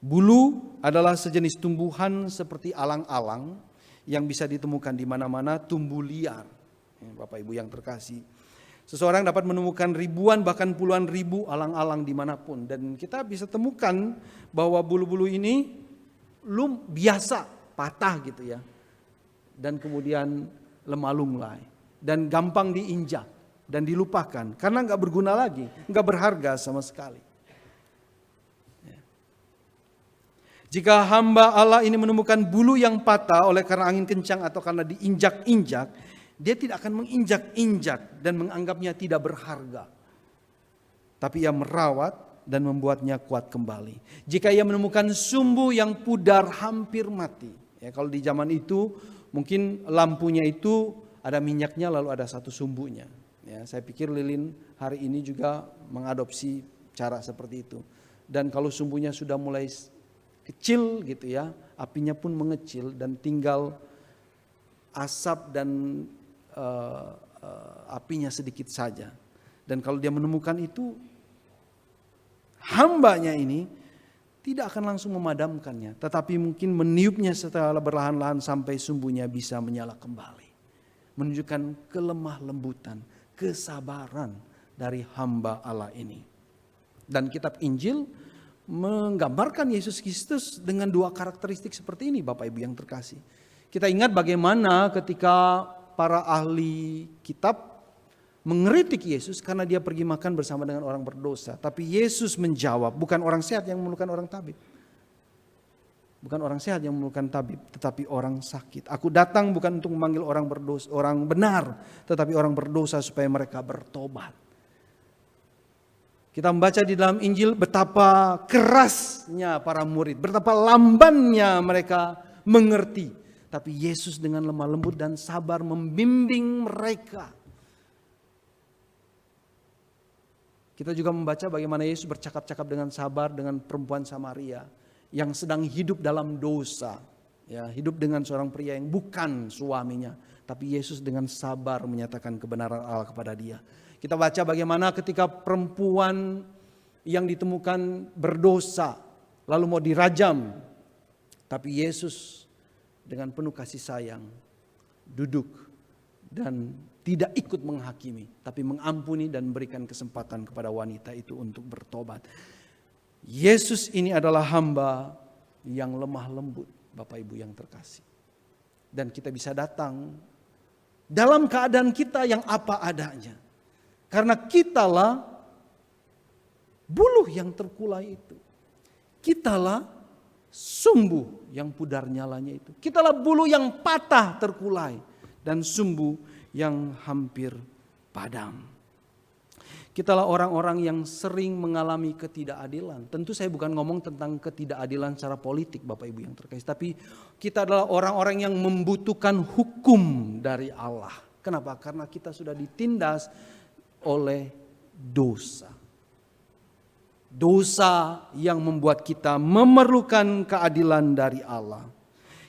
Bulu adalah sejenis tumbuhan seperti alang-alang yang bisa ditemukan di mana-mana, tumbuh liar. Bapak Ibu yang terkasih. Seseorang dapat menemukan ribuan bahkan puluhan ribu alang-alang dimanapun. Dan kita bisa temukan bahwa bulu-bulu ini biasa patah gitu ya. Dan kemudian lemah lunglai. Dan gampang diinjak dan dilupakan. Karena gak berguna lagi, gak berharga sama sekali. Jika hamba Allah ini menemukan bulu yang patah oleh karena angin kencang atau karena diinjak-injak, dia tidak akan menginjak-injak dan menganggapnya tidak berharga. Tapi ia merawat dan membuatnya kuat kembali. Jika ia menemukan sumbu yang pudar hampir mati. Ya, kalau di zaman itu mungkin lampunya itu ada minyaknya lalu ada satu sumbunya. Ya, saya pikir lilin hari ini juga mengadopsi cara seperti itu. Dan kalau sumbunya sudah mulai kecil gitu ya, apinya pun mengecil dan tinggal asap dan apinya sedikit saja. Dan kalau dia menemukan itu, hambanya ini tidak akan langsung memadamkannya, tetapi mungkin meniupnya setelah berlahan-lahan sampai sumbunya bisa menyala kembali. Menunjukkan kelemah lembutan, kesabaran dari hamba Allah ini. Dan kitab Injil menggambarkan Yesus Kristus dengan dua karakteristik seperti ini, Bapak Ibu yang terkasih. Kita ingat bagaimana ketika para ahli kitab mengkritik Yesus karena dia pergi makan bersama dengan orang berdosa. Tapi Yesus menjawab, bukan orang sehat yang memerlukan orang tabib. Bukan orang sehat yang memerlukan tabib, tetapi orang sakit. Aku datang bukan untuk memanggil orang berdosa, orang benar, tetapi orang berdosa supaya mereka bertobat. Kita membaca di dalam Injil betapa kerasnya para murid, betapa lambannya mereka mengerti. Tapi Yesus dengan lemah lembut dan sabar membimbing mereka. Kita juga membaca bagaimana Yesus bercakap-cakap dengan sabar dengan perempuan Samaria yang sedang hidup dalam dosa. Ya, hidup dengan seorang pria yang bukan suaminya. Tapi Yesus dengan sabar menyatakan kebenaran Allah kepada dia. Kita baca bagaimana ketika perempuan yang ditemukan berdosa lalu mau dirajam. Tapi Yesus dengan penuh kasih sayang duduk dan tidak ikut menghakimi, tapi mengampuni dan memberikan kesempatan kepada wanita itu untuk bertobat. Yesus ini adalah hamba yang lemah lembut, Bapak Ibu yang terkasih. Dan kita bisa datang dalam keadaan kita yang apa adanya. Karena kitalah buluh yang terkulai itu. Kitalah sumbu yang pudar nyalanya itu. Kitalah buluh yang patah terkulai dan sumbu yang hampir padam. Kitalah orang-orang yang sering mengalami ketidakadilan. Tentu saya bukan ngomong tentang ketidakadilan secara politik Bapak Ibu yang terkasih. Tapi kita adalah orang-orang yang membutuhkan hukum dari Allah. Kenapa? Karena kita sudah ditindas oleh dosa. Dosa yang membuat kita memerlukan keadilan dari Allah.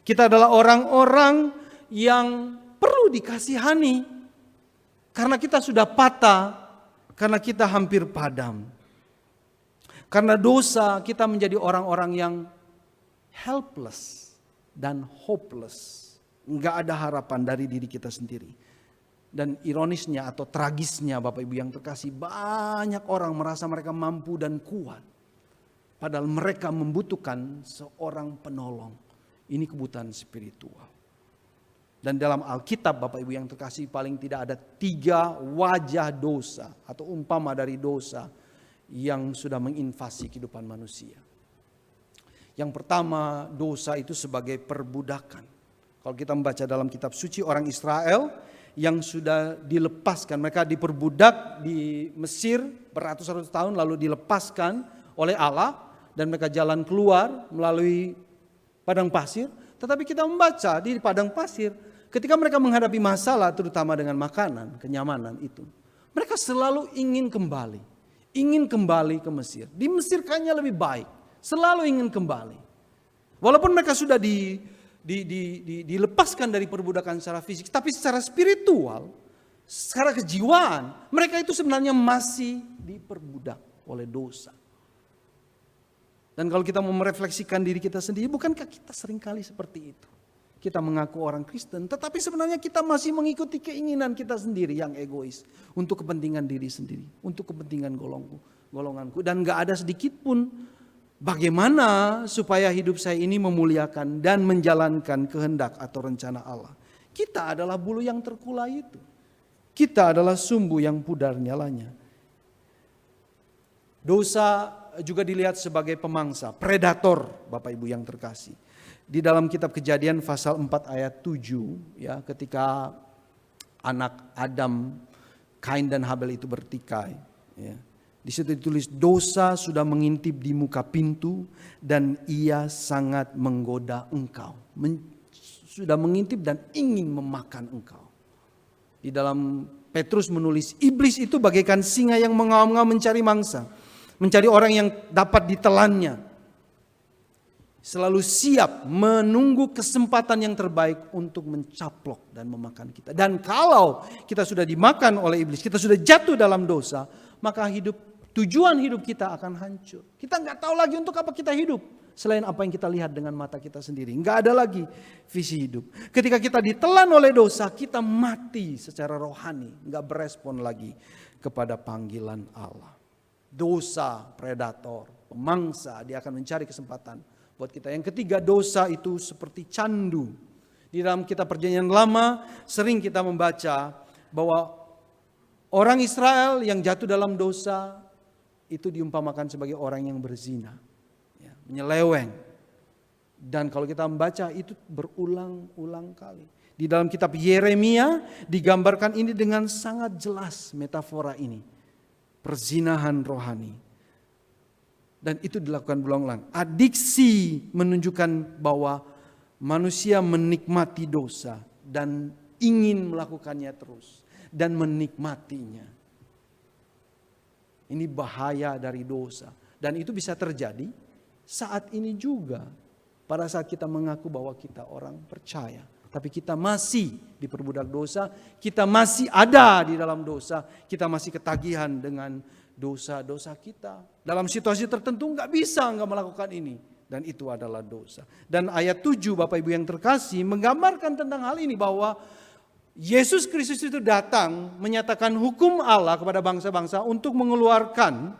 Kita adalah orang-orang yang perlu dikasihani. Karena kita sudah patah. Karena kita hampir padam. Karena dosa kita menjadi orang-orang yang helpless dan hopeless. Enggak ada harapan dari diri kita sendiri. Dan ironisnya atau tragisnya Bapak Ibu yang terkasih, banyak orang merasa mereka mampu dan kuat. Padahal mereka membutuhkan seorang penolong. Ini kebutuhan spiritual. Dan dalam Alkitab Bapak Ibu yang terkasih, paling tidak ada 3 wajah dosa atau umpama dari dosa yang sudah menginvasi kehidupan manusia. Yang pertama, dosa itu sebagai perbudakan. Kalau kita membaca dalam kitab suci, orang Israel yang sudah dilepaskan, mereka diperbudak di Mesir beratus-ratus tahun lalu dilepaskan oleh Allah dan mereka jalan keluar melalui padang pasir. Tetapi kita membaca di padang pasir, ketika mereka menghadapi masalah terutama dengan makanan, kenyamanan itu, mereka selalu ingin kembali ke Mesir. Di Mesir kayaknya lebih baik, selalu ingin kembali. Walaupun mereka sudah dilepaskan dari perbudakan secara fisik, tapi secara spiritual, secara kejiwaan, mereka itu sebenarnya masih diperbudak oleh dosa. Dan kalau kita mau merefleksikan diri kita sendiri, bukankah kita seringkali seperti itu? Kita mengaku orang Kristen, tetapi sebenarnya kita masih mengikuti keinginan kita sendiri yang egois. Untuk kepentingan diri sendiri, untuk kepentingan golonganku. Dan gak ada sedikit pun bagaimana supaya hidup saya ini memuliakan dan menjalankan kehendak atau rencana Allah. Kita adalah bulu yang terkulai itu. Kita adalah sumbu yang pudar nyalanya. Dosa juga dilihat sebagai pemangsa, predator Bapak Ibu yang terkasih. Di dalam kitab Kejadian pasal 4 ayat 7, ya, ketika anak Adam, Kain dan Habel itu bertikai, ya. Di situ ditulis, dosa sudah mengintip di muka pintu dan ia sangat menggoda engkau. Sudah mengintip dan ingin memakan engkau. Di dalam Petrus menulis, iblis itu bagaikan singa yang mengaum-ngaum mencari mangsa, mencari orang yang dapat ditelannya. Selalu siap menunggu kesempatan yang terbaik untuk mencaplok dan memakan kita. Dan kalau kita sudah dimakan oleh iblis, kita sudah jatuh dalam dosa, maka tujuan hidup kita akan hancur. Kita nggak tahu lagi untuk apa kita hidup selain apa yang kita lihat dengan mata kita sendiri. Nggak ada lagi visi hidup. Ketika kita ditelan oleh dosa, kita mati secara rohani, nggak berespon lagi kepada panggilan Allah. Dosa, predator, pemangsa, dia akan mencari kesempatan buat kita. Yang ketiga, dosa itu seperti candu. Di dalam kitab Perjanjian Lama sering kita membaca bahwa orang Israel yang jatuh dalam dosa itu diumpamakan sebagai orang yang berzina, ya, menyeleweng. Dan kalau kita membaca itu berulang-ulang kali. Di dalam kitab Yeremia digambarkan ini dengan sangat jelas metafora ini. Perzinahan rohani. Dan itu dilakukan berulang-ulang. Adiksi menunjukkan bahwa manusia menikmati dosa dan ingin melakukannya terus. Dan menikmatinya. Ini bahaya dari dosa. Dan itu bisa terjadi saat ini juga. Pada saat kita mengaku bahwa kita orang percaya. Tapi kita masih diperbudak dosa. Kita masih ada di dalam dosa. Kita masih ketagihan dengan dosa-dosa kita. Dalam situasi tertentu nggak melakukan ini. Dan itu adalah dosa. Dan ayat 7 Bapak Ibu yang terkasih menggambarkan tentang hal ini bahwa Yesus Kristus itu datang menyatakan hukum Allah kepada bangsa-bangsa untuk mengeluarkan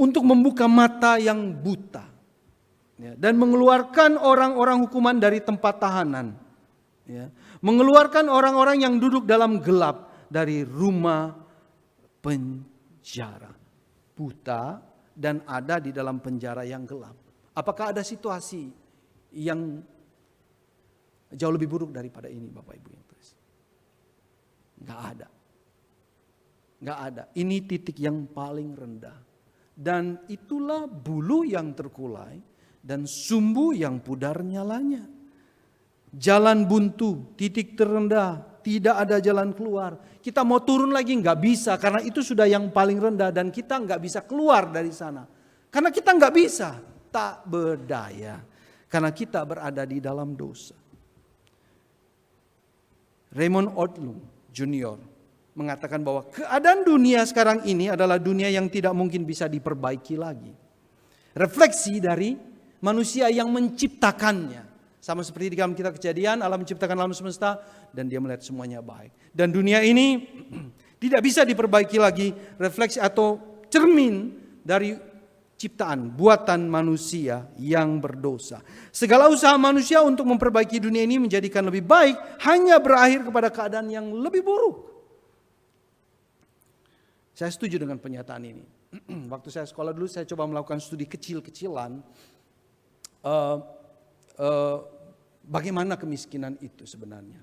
untuk membuka mata yang buta, ya, dan mengeluarkan orang-orang hukuman dari tempat tahanan, ya, mengeluarkan orang-orang yang duduk dalam gelap dari rumah penjara. Buta dan ada di dalam penjara yang gelap. Apakah ada situasi yang jauh lebih buruk daripada ini, Bapak Ibu yang terkasih? Enggak ada. Enggak ada. Ini titik yang paling rendah. Dan itulah bulu yang terkulai dan sumbu yang pudar nyalanya. Jalan buntu, titik terendah, tidak ada jalan keluar. Kita mau turun lagi nggak bisa karena itu sudah yang paling rendah dan kita nggak bisa keluar dari sana. Karena kita nggak bisa, tak berdaya. Karena kita berada di dalam dosa. Raymond Odlum Junior mengatakan bahwa keadaan dunia sekarang ini adalah dunia yang tidak mungkin bisa diperbaiki lagi. Refleksi dari manusia yang menciptakannya. Sama seperti di dalam kitab Kejadian, Allah menciptakan alam semesta dan dia melihat semuanya baik. Dan dunia ini tidak bisa diperbaiki lagi, refleksi atau cermin dari ciptaan, buatan manusia yang berdosa. Segala usaha manusia untuk memperbaiki dunia ini menjadikan lebih baik, hanya berakhir kepada keadaan yang lebih buruk. Saya setuju dengan pernyataan ini. Waktu saya sekolah dulu, saya coba melakukan studi kecil-kecilan. Bagaimana kemiskinan itu sebenarnya?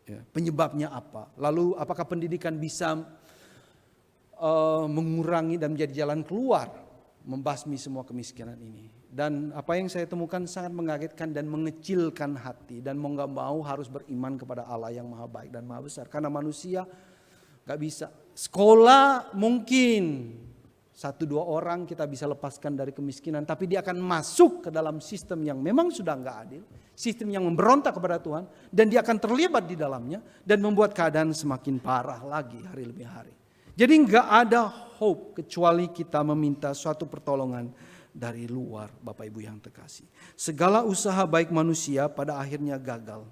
Ya, penyebabnya apa? Lalu apakah pendidikan bisa mengurangi dan menjadi jalan keluar, membasmi semua kemiskinan ini? Dan apa yang saya temukan sangat mengagetkan dan mengecilkan hati. Dan mau gak mau harus beriman kepada Allah yang maha baik dan maha besar. Karena manusia gak bisa. Sekolah mungkin 1-2 orang kita bisa lepaskan dari kemiskinan. Tapi dia akan masuk ke dalam sistem yang memang sudah gak adil. Sistem yang memberontak kepada Tuhan. Dan dia akan terlibat di dalamnya. Dan membuat keadaan semakin parah lagi hari demi hari. Jadi gak ada hope kecuali kita meminta suatu pertolongan dari luar, Bapak Ibu yang terkasih. Segala usaha baik manusia pada akhirnya gagal.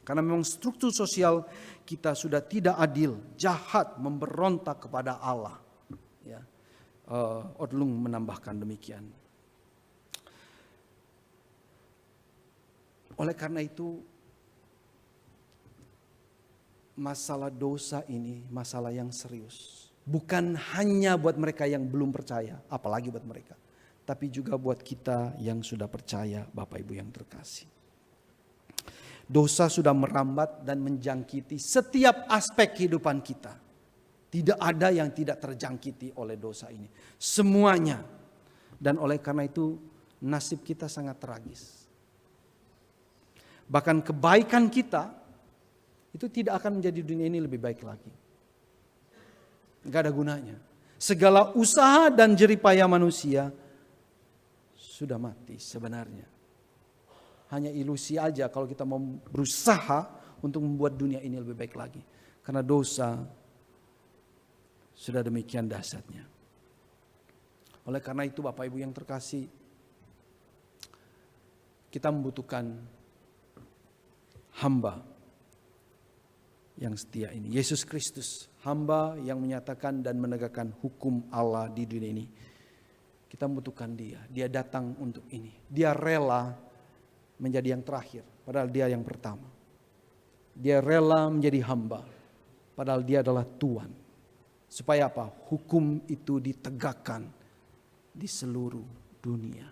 Karena memang struktur sosial kita sudah tidak adil, jahat, memberontak kepada Allah. Ya. Odlum menambahkan demikian. Oleh karena itu, masalah dosa ini masalah yang serius. Bukan hanya buat mereka yang belum percaya, apalagi buat mereka. Tapi juga buat kita yang sudah percaya, Bapak Ibu yang terkasih. Dosa sudah merambat dan menjangkiti setiap aspek kehidupan kita. Tidak ada yang tidak terjangkiti oleh dosa ini. Semuanya. Dan oleh karena itu nasib kita sangat tragis. Bahkan kebaikan kita itu tidak akan menjadi dunia ini lebih baik lagi. Gak ada gunanya. Segala usaha dan jeripaya manusia sudah mati sebenarnya. Hanya ilusi aja kalau kita mau berusaha untuk membuat dunia ini lebih baik lagi. Karena dosa sudah demikian dahsyatnya. Oleh karena itu Bapak Ibu yang terkasih, kita membutuhkan hamba yang setia ini. Yesus Kristus, hamba yang menyatakan dan menegakkan hukum Allah di dunia ini. Kita membutuhkan dia. Dia datang untuk ini. Dia rela menjadi yang terakhir, padahal dia yang pertama. Dia rela menjadi hamba, padahal dia adalah Tuhan. Supaya apa? Hukum itu ditegakkan di seluruh dunia.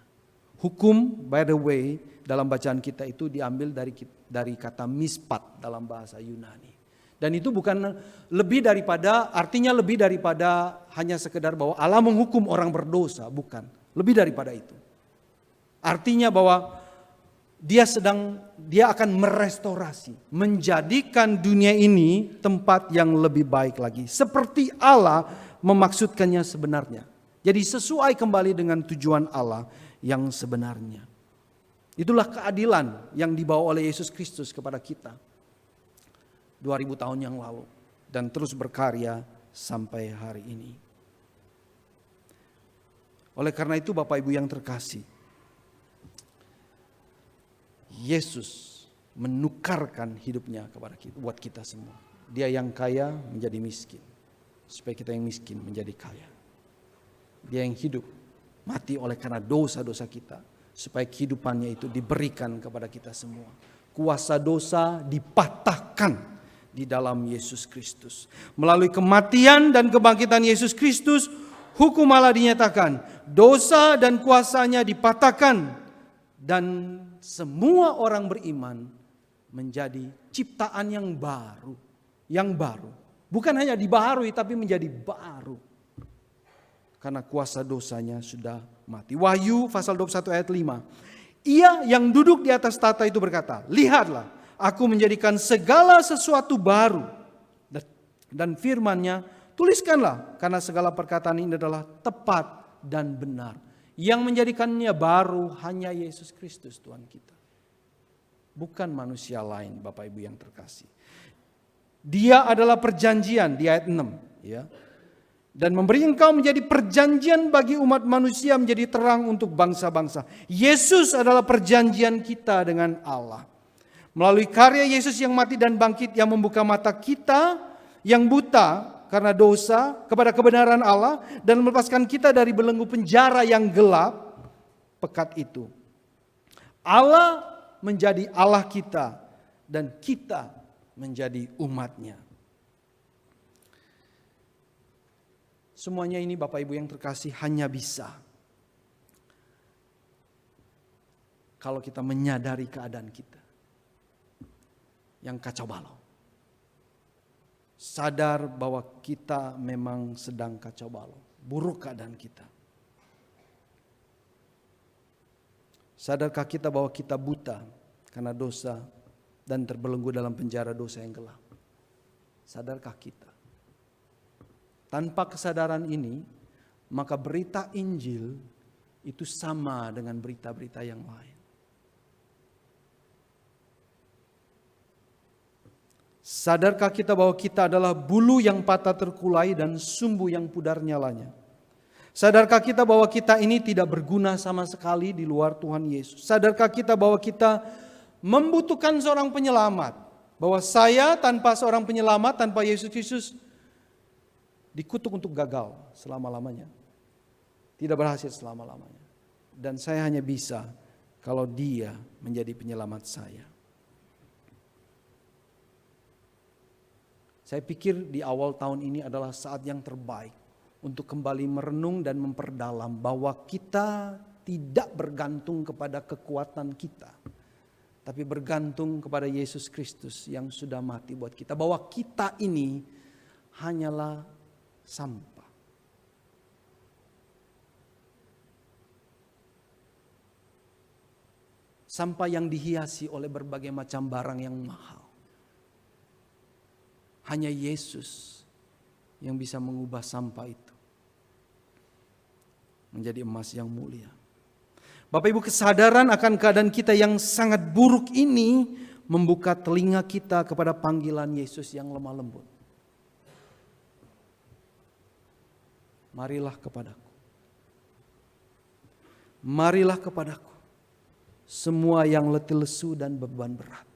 Hukum, by the way, dalam bacaan kita itu diambil dari kata mispat dalam bahasa Yunani. Dan itu bukan lebih daripada, artinya lebih daripada hanya sekedar bahwa Allah menghukum orang berdosa, bukan. Lebih daripada itu. Artinya bahwa dia akan merestorasi, menjadikan dunia ini tempat yang lebih baik lagi. Seperti Allah memaksudkannya sebenarnya. Jadi sesuai kembali dengan tujuan Allah yang sebenarnya. Itulah keadilan yang dibawa oleh Yesus Kristus kepada kita 2000 tahun yang lalu dan terus berkarya sampai hari ini. Oleh karena itu Bapak Ibu yang terkasih, Yesus menukarkan hidupnya kepada kita, buat kita semua. Dia yang kaya menjadi miskin, supaya kita yang miskin menjadi kaya. Dia yang hidup, mati oleh karena dosa-dosa kita, supaya kehidupannya itu diberikan kepada kita semua. Kuasa dosa dipatahkan di dalam Yesus Kristus. Melalui kematian dan kebangkitan Yesus Kristus, hukum Allah dinyatakan, dosa dan kuasanya dipatahkan, dan semua orang beriman menjadi ciptaan yang baru. Yang baru. Bukan hanya dibaharui, tapi menjadi baru. Karena kuasa dosanya sudah mati. Wahyu pasal 21 ayat 5. Ia yang duduk di atas tahta itu berkata, lihatlah, aku menjadikan segala sesuatu baru. Dan firman-Nya, tuliskanlah, karena segala perkataan ini adalah tepat dan benar. Yang menjadikannya baru hanya Yesus Kristus Tuhan kita. Bukan manusia lain, Bapak Ibu yang terkasih. Dia adalah perjanjian di ayat 6. Ya. Dan memberi engkau menjadi perjanjian bagi umat manusia, menjadi terang untuk bangsa-bangsa. Yesus adalah perjanjian kita dengan Allah. Melalui karya Yesus yang mati dan bangkit, yang membuka mata kita yang buta karena dosa kepada kebenaran Allah, dan melepaskan kita dari belenggu penjara yang gelap, pekat itu. Allah menjadi Allah kita, dan kita menjadi umat-Nya. Semuanya ini Bapak Ibu yang terkasih hanya bisa kalau kita menyadari keadaan kita yang kacau balau. Sadar bahwa kita memang sedang kacau balau, buruk keadaan kita. Sadarkah kita bahwa kita buta karena dosa dan terbelenggu dalam penjara dosa yang gelap? Sadarkah kita? Tanpa kesadaran ini, maka berita Injil itu sama dengan berita-berita yang lain. Sadarkah kita bahwa kita adalah bulu yang patah terkulai dan sumbu yang pudar nyalanya? Sadarkah kita bahwa kita ini tidak berguna sama sekali di luar Tuhan Yesus? Sadarkah kita bahwa kita membutuhkan seorang penyelamat? Bahwa saya tanpa seorang penyelamat, tanpa Yesus Kristus, dikutuk untuk gagal selama-lamanya. Tidak berhasil selama-lamanya. Dan saya hanya bisa kalau Dia menjadi penyelamat saya. Saya pikir di awal tahun ini adalah saat yang terbaik untuk kembali merenung dan memperdalam bahwa kita tidak bergantung kepada kekuatan kita, tapi bergantung kepada Yesus Kristus yang sudah mati buat kita. Bahwa kita ini hanyalah sampah. Sampah yang dihiasi oleh berbagai macam barang yang mahal. Hanya Yesus yang bisa mengubah sampah itu menjadi emas yang mulia. Bapak Ibu, kesadaran akan keadaan kita yang sangat buruk ini membuka telinga kita kepada panggilan Yesus yang lemah lembut. Marilah kepadaku. Marilah kepadaku. Semua yang letih lesu dan beban berat.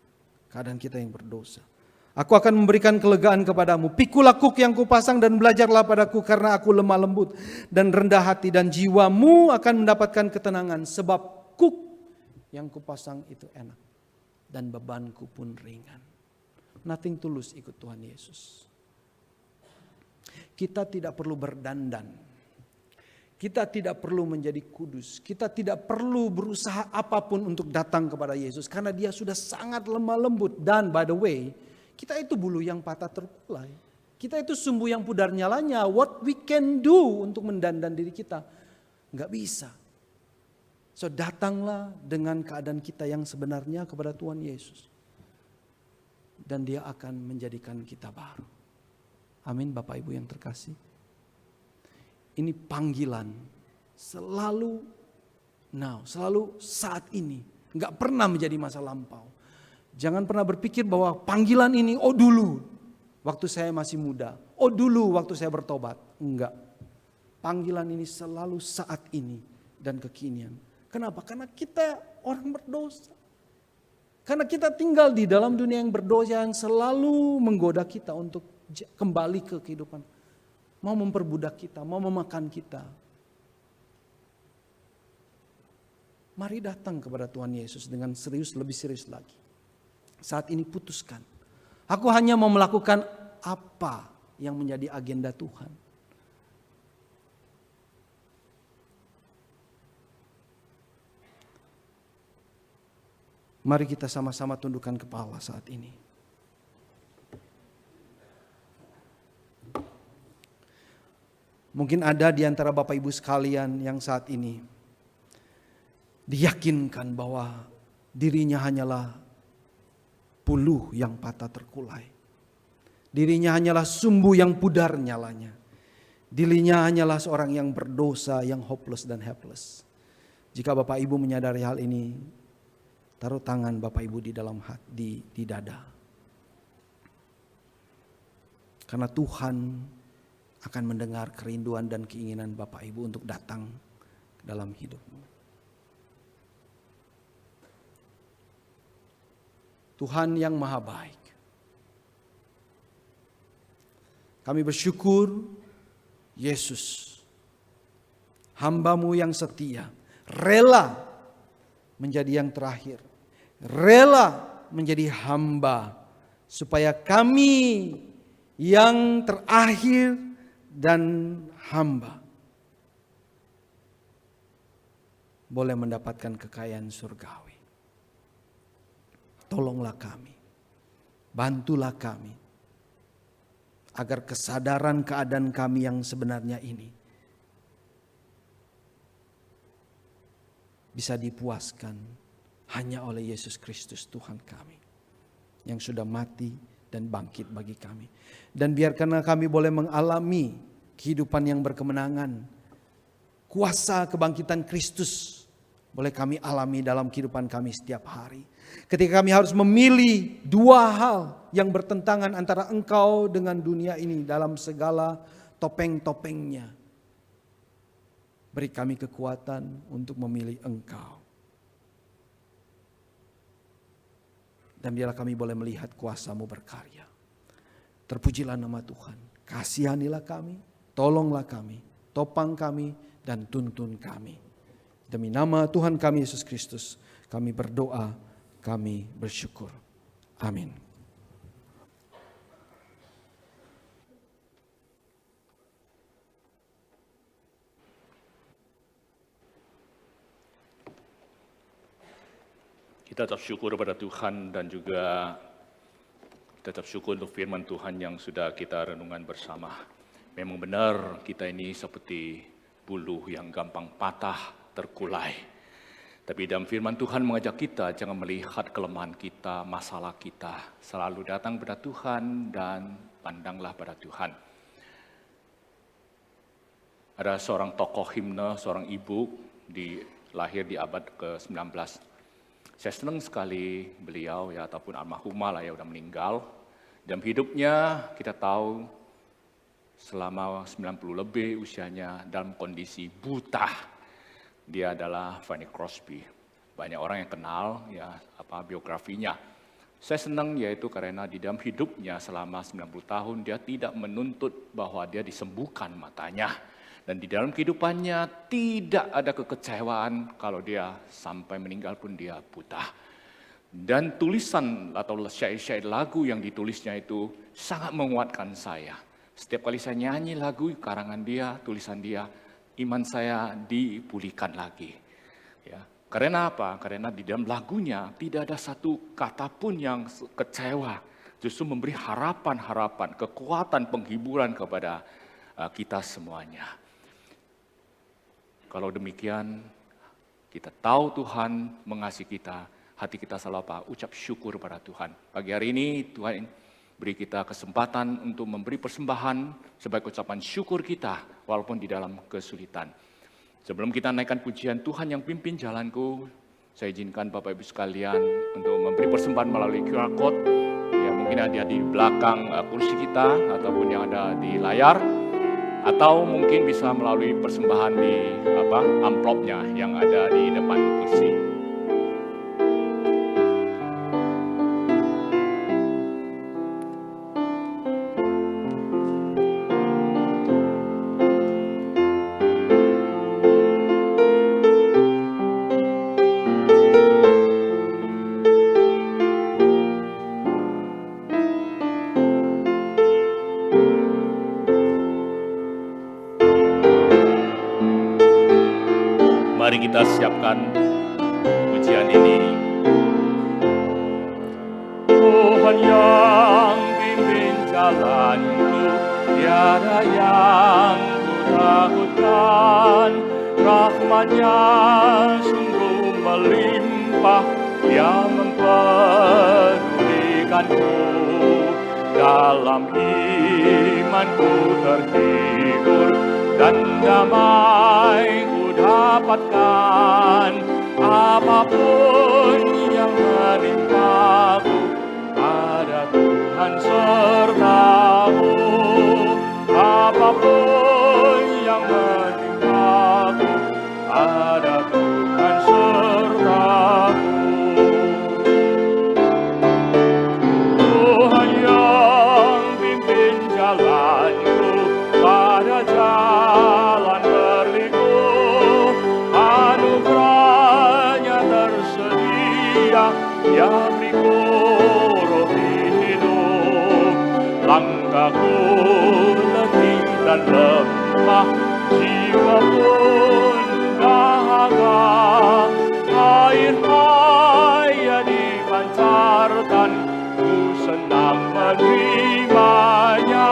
Keadaan kita yang berdosa. Aku akan memberikan kelegaan kepadamu. Pikulah kuk yang kupasang dan belajarlah padaku, karena aku lemah lembut dan rendah hati, dan jiwamu akan mendapatkan ketenangan. Sebab kuk yang kupasang itu enak dan bebanku pun ringan. Nothing tulus ikut Tuhan Yesus. Kita tidak perlu berdandan. Kita tidak perlu menjadi kudus. Kita tidak perlu berusaha apapun untuk datang kepada Yesus, karena Dia sudah sangat lemah lembut. Dan by the way, kita itu bulu yang patah terkulai. Kita itu sumbu yang pudar nyalanya. What we can do untuk mendandan diri kita? Enggak bisa. So datanglah dengan keadaan kita yang sebenarnya kepada Tuhan Yesus. Dan Dia akan menjadikan kita baru. Amin Bapak Ibu yang terkasih. Ini panggilan selalu now, selalu saat ini. Enggak pernah menjadi masa lampau. Jangan pernah berpikir bahwa panggilan ini, oh dulu waktu saya masih muda, oh dulu waktu saya bertobat. Enggak. Panggilan ini selalu saat ini dan kekinian. Kenapa? Karena kita orang berdosa. Karena kita tinggal di dalam dunia yang berdosa yang selalu menggoda kita untuk kembali ke kehidupan. Mau memperbudak kita, mau memakan kita. Mari datang kepada Tuhan Yesus dengan serius, lebih serius lagi. Saat ini putuskan, aku hanya mau melakukan apa yang menjadi agenda Tuhan. Mari kita sama-sama tundukkan kepala saat ini. Mungkin ada di antara Bapak Ibu sekalian yang saat ini diyakinkan bahwa dirinya hanyalah buluh yang patah terkulai. Dirinya hanyalah sumbu yang pudar nyalanya. Dirinya hanyalah seorang yang berdosa, yang hopeless dan helpless. Jika Bapak Ibu menyadari hal ini, taruh tangan Bapak Ibu di dalam hati, di dada. Karena Tuhan akan mendengar kerinduan dan keinginan Bapak Ibu untuk datang ke dalam hidupmu. Tuhan yang maha baik. Kami bersyukur Yesus, hamba-Mu yang setia, rela menjadi yang terakhir. Rela menjadi hamba supaya kami yang terakhir dan hamba boleh mendapatkan kekayaan surgawi. Tolonglah kami, bantulah kami, agar kesadaran keadaan kami yang sebenarnya ini bisa dipuaskan hanya oleh Yesus Kristus Tuhan kami, yang sudah mati dan bangkit bagi kami. Dan biarkanlah kami boleh mengalami kehidupan yang berkemenangan. Kuasa kebangkitan Kristus boleh kami alami dalam kehidupan kami setiap hari. Ketika kami harus memilih dua hal yang bertentangan antara Engkau dengan dunia ini dalam segala topeng-topengnya. Beri kami kekuatan untuk memilih Engkau. Dan biarlah kami boleh melihat kuasa-Mu berkarya. Terpujilah nama Tuhan. Kasihanilah kami, tolonglah kami, topang kami, dan tuntun kami. Demi nama Tuhan kami Yesus Kristus, kami berdoa, kami bersyukur. Amin. Kita tetap syukur kepada Tuhan dan juga tetap syukur untuk firman Tuhan yang sudah kita renungan bersama. Memang benar kita ini seperti buluh yang gampang patah, terkulai. Tapi dalam firman Tuhan mengajak kita jangan melihat kelemahan kita, masalah kita. Selalu datang pada Tuhan dan pandanglah pada Tuhan. Ada seorang tokoh himne, seorang ibu lahir di abad ke-19. Saya senang sekali beliau ya ataupun almarhumah lah ya udah meninggal. Dalam hidupnya kita tahu selama 90 lebih usianya dalam kondisi buta. Dia adalah Fanny Crosby. Banyak orang yang kenal ya biografinya. Saya senang yaitu karena di dalam hidupnya selama 90 tahun dia tidak menuntut bahwa dia disembuhkan matanya. Dan di dalam kehidupannya tidak ada kekecewaan kalau dia sampai meninggal pun dia buta. Dan tulisan atau syair-syair lagu yang ditulisnya itu sangat menguatkan saya. Setiap kali saya nyanyi lagu karangan dia, tulisan dia, iman saya dipulihkan lagi. Ya, karena apa? Karena di dalam lagunya tidak ada satu kata pun yang kecewa. Justru memberi harapan-harapan, kekuatan, penghiburan kepada kita semuanya. Kalau demikian, kita tahu Tuhan mengasihi kita, hati kita selalu ucap syukur pada Tuhan. Pagi hari ini Tuhan beri kita kesempatan untuk memberi persembahan sebagai ucapan syukur kita, walaupun di dalam kesulitan. Sebelum kita naikkan pujian Tuhan yang pimpin jalanku, saya izinkan Bapak Ibu sekalian untuk memberi persembahan melalui QR Code. Ya, mungkin ada di belakang kursi kita, ataupun yang ada di layar. Atau mungkin bisa melalui persembahan di amplopnya yang ada di depan kursi. Mari kita siapkan pujian ini. Tuhan yang pimpin jalanku, tiada yang ku takutkan. Rahmat-Nya sungguh melimpah, Dia mempedulikanku. Dalam imanku terhibur dan damai ku dapatkan. Apapun yang menimpaku, ada Tuhan sertaku. Apapun yang menimpaku, ada Tuhan sertaku. Tuhan yang pimpin jalanku pada jalan berliku. Anugerah-Nya tersedia, Dia beriku roh hidup. Langkahku letih dan lemah, jiwa pun dahaga. Air maya dipancarkan, ku senang menerimanya.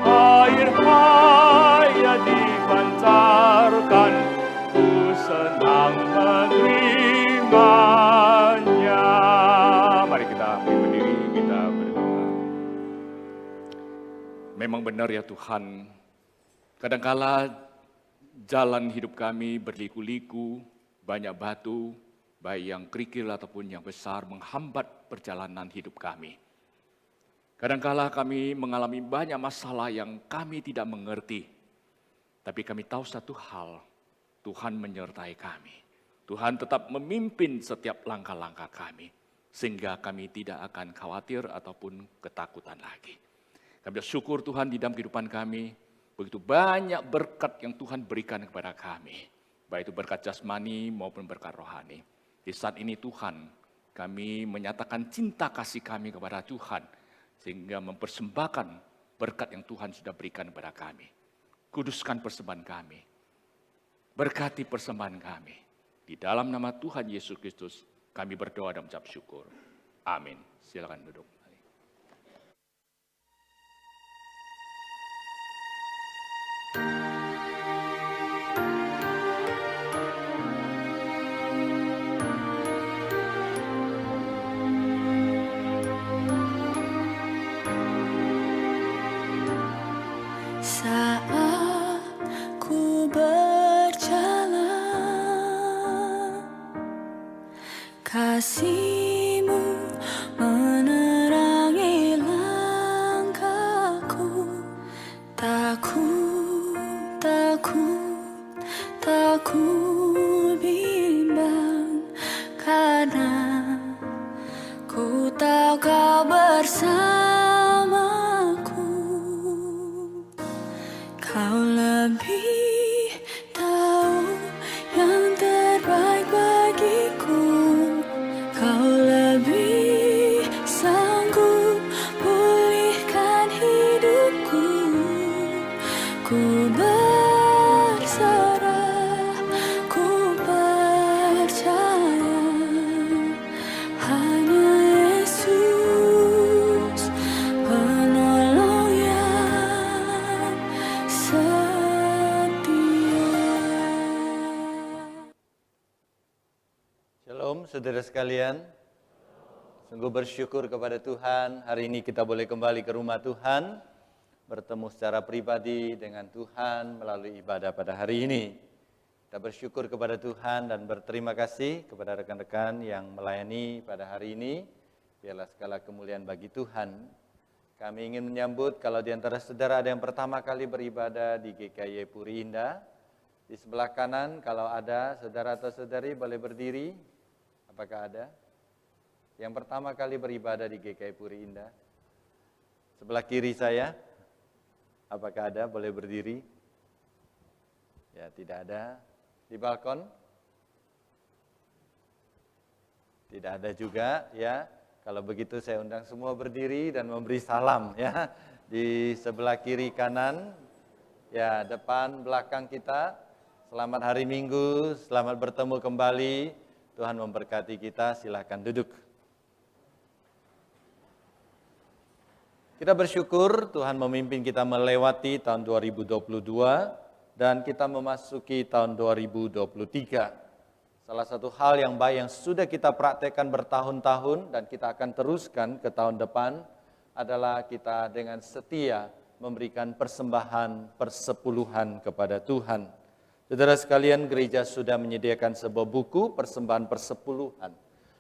Air maya dipancarkan, ku senang menerimanya. Mari kita berdiri, kita berdoa. Memang benar ya Tuhan, kadangkala jalan hidup kami berliku-liku, banyak batu, baik yang kerikil ataupun yang besar menghambat perjalanan hidup kami. Kadangkala kami mengalami banyak masalah yang kami tidak mengerti. Tapi kami tahu satu hal, Tuhan menyertai kami. Tuhan tetap memimpin setiap langkah-langkah kami, sehingga kami tidak akan khawatir ataupun ketakutan lagi. Kami bersyukur Tuhan di dalam kehidupan kami, begitu banyak berkat yang Tuhan berikan kepada kami. Baik itu berkat jasmani maupun berkat rohani. Di saat ini Tuhan, kami menyatakan cinta kasih kami kepada Tuhan, sehingga mempersembahkan berkat yang Tuhan sudah berikan kepada kami. Kuduskan persembahan kami, berkati persembahan kami. Di dalam nama Tuhan Yesus Kristus, kami berdoa dan mengucap syukur. Amin. Silakan duduk. Saat ku berjalan, kasih-Mu menerangi langkahku. Takut bimbang, karena ku tahu Kau bersamaku. Kau lebih tahu yang terbaik bagiku. Kau lebih sanggup pulihkan hidupku. Ku berserah, ku percaya, hanya Yesus penolong yang setia. Shalom saudara sekalian, sungguh bersyukur kepada Tuhan. Hari ini kita boleh kembali ke rumah Tuhan, bertemu secara pribadi dengan Tuhan melalui ibadah pada hari ini. Kita bersyukur kepada Tuhan dan berterima kasih kepada rekan-rekan yang melayani pada hari ini. Biarlah segala kemuliaan bagi Tuhan. Kami ingin menyambut kalau di antara saudara ada yang pertama kali beribadah di GKY Puri Indah. Di sebelah kanan kalau ada saudara atau saudari boleh berdiri. Apakah ada? Yang pertama kali beribadah di GKY Puri Indah. Sebelah kiri saya. Apakah ada? Boleh berdiri. Ya, tidak ada. Di balkon? Tidak ada juga, ya. Kalau begitu saya undang semua berdiri dan memberi salam, ya. Di sebelah kiri kanan, ya, depan belakang kita. Selamat hari Minggu, selamat bertemu kembali. Tuhan memberkati kita, silakan duduk. Kita bersyukur Tuhan memimpin kita melewati tahun 2022 dan kita memasuki tahun 2023. Salah satu hal yang baik yang sudah kita praktekkan bertahun-tahun dan kita akan teruskan ke tahun depan adalah kita dengan setia memberikan persembahan persepuluhan kepada Tuhan. Saudara sekalian, gereja sudah menyediakan sebuah buku persembahan persepuluhan.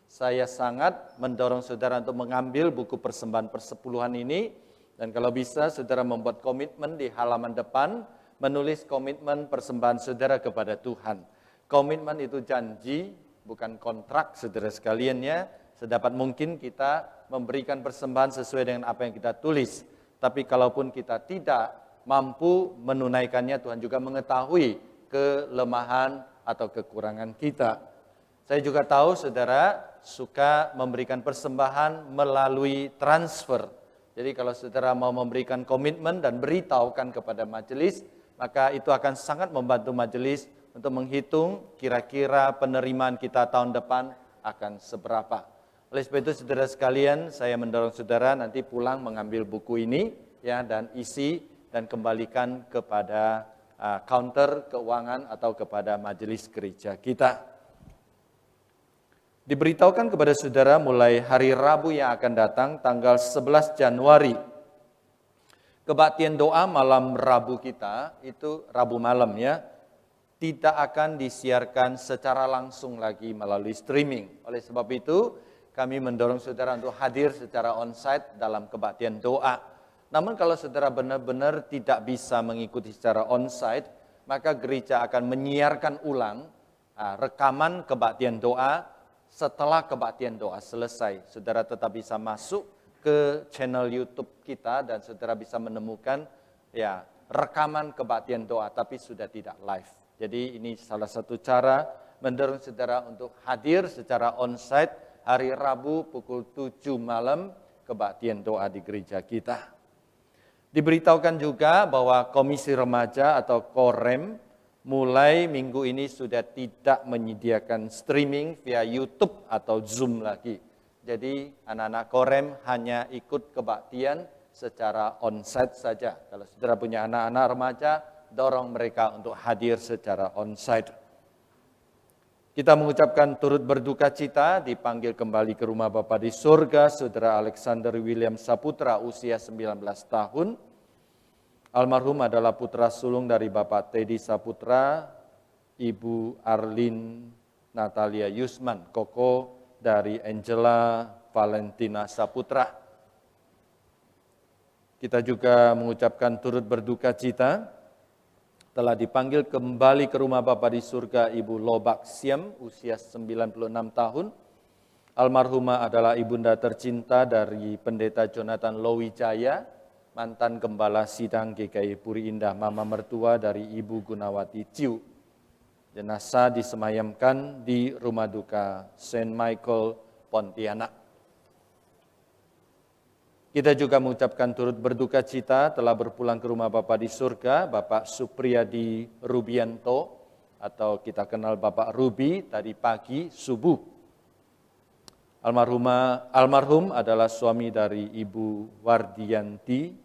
Saya sangat mendorong saudara untuk mengambil buku persembahan persepuluhan ini. Dan kalau bisa, saudara membuat komitmen di halaman depan, menulis komitmen persembahan saudara kepada Tuhan. Komitmen itu janji, bukan kontrak saudara sekalian ya. Sedapat mungkin kita memberikan persembahan sesuai dengan apa yang kita tulis. Tapi kalaupun kita tidak mampu menunaikannya, Tuhan juga mengetahui kelemahan atau kekurangan kita. Saya juga tahu saudara suka memberikan persembahan melalui transfer. Jadi kalau saudara mau memberikan komitmen dan beritahukan kepada majelis, maka itu akan sangat membantu majelis untuk menghitung kira-kira penerimaan kita tahun depan akan seberapa. Oleh sebab itu saudara sekalian, saya mendorong saudara nanti pulang mengambil buku ini ya dan isi dan kembalikan kepada counter keuangan atau kepada majelis gereja kita. Diberitahukan kepada saudara mulai hari Rabu yang akan datang tanggal 11 Januari. Kebaktian doa malam Rabu kita, itu Rabu malam ya, tidak akan disiarkan secara langsung lagi melalui streaming. Oleh sebab itu, kami mendorong saudara untuk hadir secara onsite dalam kebaktian doa. Namun kalau saudara benar-benar tidak bisa mengikuti secara onsite, maka gereja akan menyiarkan ulang rekaman kebaktian doa setelah kebaktian doa selesai. Saudara tetap bisa masuk ke channel YouTube kita dan saudara bisa menemukan ya rekaman kebaktian doa tapi sudah tidak live. Jadi ini salah satu cara mendorong saudara untuk hadir secara onsite hari Rabu pukul 7 malam kebaktian doa di gereja kita. Diberitahukan juga bahwa Komisi Remaja atau Korem mulai minggu ini sudah tidak menyediakan streaming via YouTube atau Zoom lagi. Jadi anak-anak Korem hanya ikut kebaktian secara onsite saja. Kalau saudara punya anak-anak remaja, dorong mereka untuk hadir secara onsite. Kita mengucapkan turut berduka cita dipanggil kembali ke rumah Bapa di surga, Saudara Alexander William Saputra usia 19 tahun. Almarhum adalah putra sulung dari Bapak Teddy Saputra, Ibu Arlin Natalia Yusman, koko dari Angela Valentina Saputra. Kita juga mengucapkan turut berduka cita telah dipanggil kembali ke rumah Bapa di surga Ibu Lobak Siem, usia 96 tahun. Almarhumah adalah ibunda tercinta dari Pendeta Jonathan Lowijaya, mantan Gembala Sidang GKI Puri Indah, mama mertua dari Ibu Gunawati Ciu. Jenazah disemayamkan di Rumah Duka St. Michael, Pontianak. Kita juga mengucapkan turut berduka cita telah berpulang ke rumah Bapa di surga, Bapak Supriyadi Rubianto, atau kita kenal Bapak Rubi tadi pagi subuh. Almarhum adalah suami dari Ibu Wardianti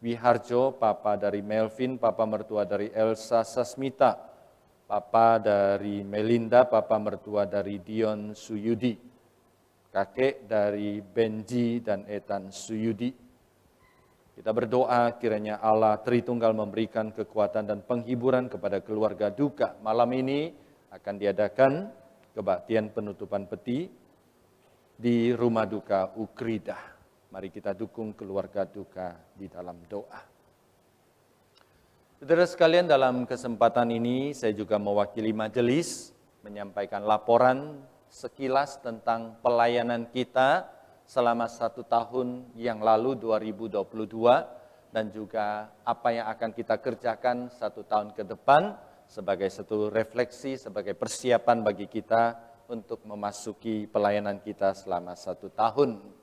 Wiharjo, Papa dari Melvin, Papa mertua dari Elsa Sasmita, Papa dari Melinda, Papa mertua dari Dion Suyudi, kakek dari Benji dan Ethan Suyudi. Kita berdoa kiranya Allah Tritunggal memberikan kekuatan dan penghiburan kepada keluarga duka. Malam ini akan diadakan kebaktian penutupan peti di Rumah Duka Ukrida. Mari kita dukung keluarga duka di dalam doa. Saudara sekalian, dalam kesempatan ini saya juga mewakili majelis menyampaikan laporan sekilas tentang pelayanan kita selama 1 tahun yang lalu 2022 dan juga apa yang akan kita kerjakan 1 tahun ke depan sebagai satu refleksi, sebagai persiapan bagi kita untuk memasuki pelayanan kita selama 1 tahun.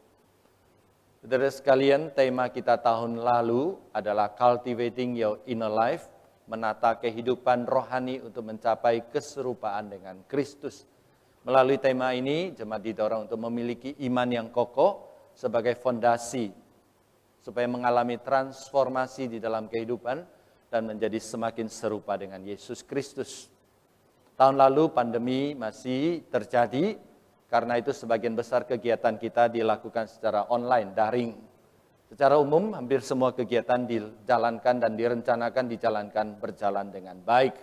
Saudara sekalian, tema kita tahun lalu adalah Cultivating Your Inner Life, menata kehidupan rohani untuk mencapai keserupaan dengan Kristus. Melalui tema ini, jemaat didorong untuk memiliki iman yang kokoh sebagai fondasi, supaya mengalami transformasi di dalam kehidupan dan menjadi semakin serupa dengan Yesus Kristus. Tahun lalu pandemi masih terjadi, karena itu sebagian besar kegiatan kita dilakukan secara online, daring. Secara umum, hampir semua kegiatan dijalankan dan dijalankan berjalan dengan baik.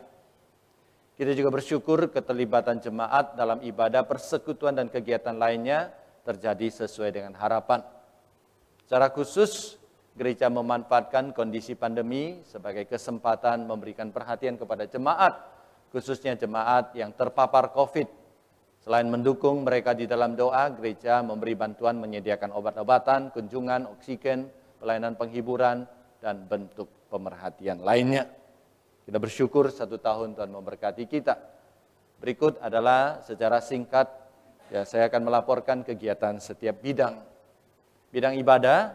Kita juga bersyukur keterlibatan jemaat dalam ibadah, persekutuan, dan kegiatan lainnya terjadi sesuai dengan harapan. Secara khusus, gereja memanfaatkan kondisi pandemi sebagai kesempatan memberikan perhatian kepada jemaat, khususnya jemaat yang terpapar COVID. Selain mendukung mereka di dalam doa, gereja memberi bantuan menyediakan obat-obatan, kunjungan, oksigen, pelayanan penghiburan, dan bentuk pemerhatian lainnya. Kita bersyukur 1 tahun Tuhan memberkati kita. Berikut adalah secara singkat, saya akan melaporkan kegiatan setiap bidang. Bidang ibadah,